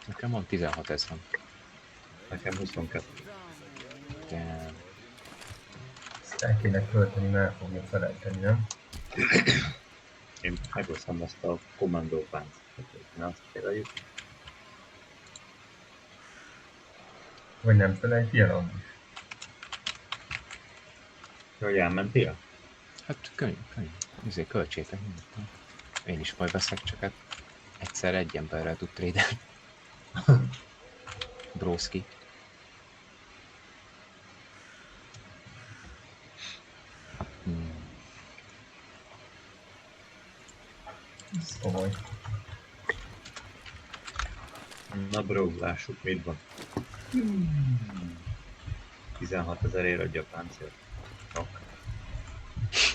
S2: Nekem van 16 000.
S5: Nekem 22.
S2: De
S1: Ezt el kéne költeni, mert el fogja felejteni, nem?
S5: Én megosztom azt a kommandó páncát. Na, azt kérjük.
S1: Vagy nem felejti el Andris?
S5: Hogy elmentél?
S2: hát könnyű. Ezért költsétek nyugodtan. Én is majd veszek, csak hát egyszer egy emberrel tud trédelni. Broszki.
S1: Ez komoly.
S5: Na bro, lássuk mit van. 16 000 adja a páncélt. Csak.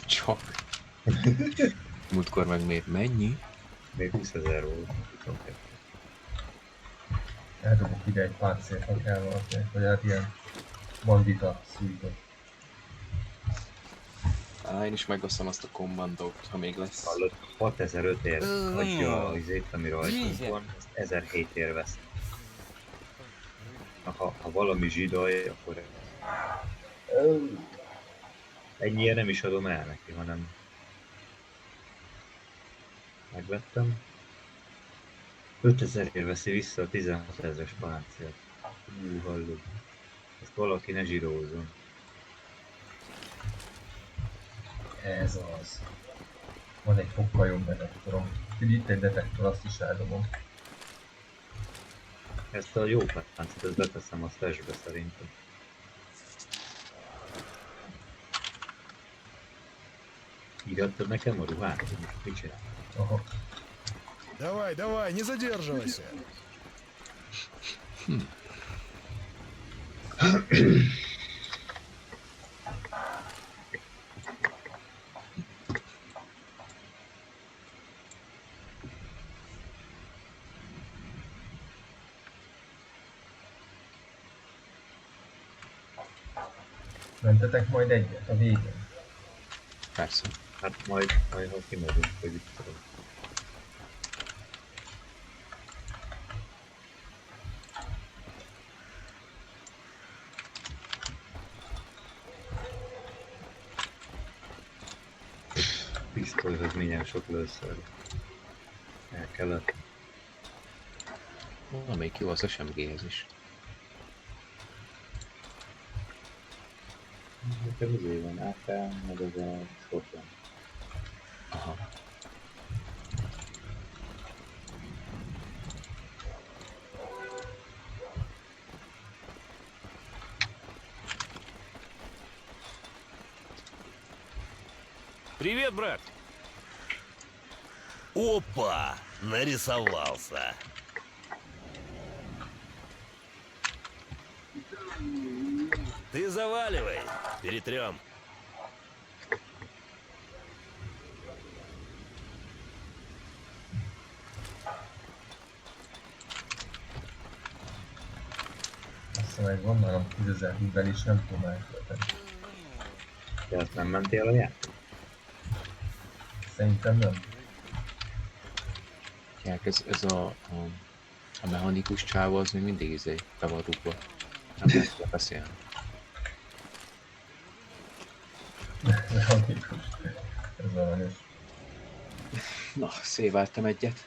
S2: Csak. Múltkor meg miért mennyi?
S5: Még 20 000 volt. 22.
S1: Eldobok ide egy páncélt, ha kell valakinek, vagy hát ilyen bandita szújtot.
S2: Én is megosztom azt a kommandót, ha még lesz.
S5: Hallod, 6500 adja az ét, ami rajtunk van, ezt 1007 vesz. Ha valami zsidaj, akkor ennyire nem is adom el neki, hanem megvettem. 5000 veszi vissza a 16 000-es páncélt. Hallod. Ezt valaki ne zsidózzon.
S1: Ez az. Van egy fokkal jobb detektorom. Itt egy detektor, azt is eldobom.
S5: Ezt a jó páncélt, ezt beteszem a stashbe szerintem. Írattad nekem a ruhát? Mit csinál?
S1: Aha.
S6: Давай, давай, не задерживайся.
S1: Mentetek majd egyet a végén?
S2: Persze.
S5: Hát majd ha kimegyünk, hogy itt tudom. Pisztolyhoz milyen sok lőszer. El kellett.
S2: Valamelyik jó az SMG-hez is.
S5: Nekem azért van AK, meg az a shotgun.
S2: Aha.
S10: Привет, брат! Опа! Нарисовался. Ты заваливай, перетрем.
S1: Azt meg van nálam 10 000 hídben is, nem tudom elkölteni.
S5: De azt nem mentél a játék?
S1: Szerintem nem.
S2: Ez a mechanikus csávó az még mindig be van rúgva. Nem lehet vele beszélni.
S1: Mechanikus. Ez aranyos.
S2: Na, széváltam egyet.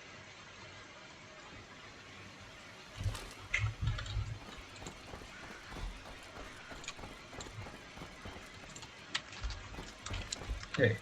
S1: Oké.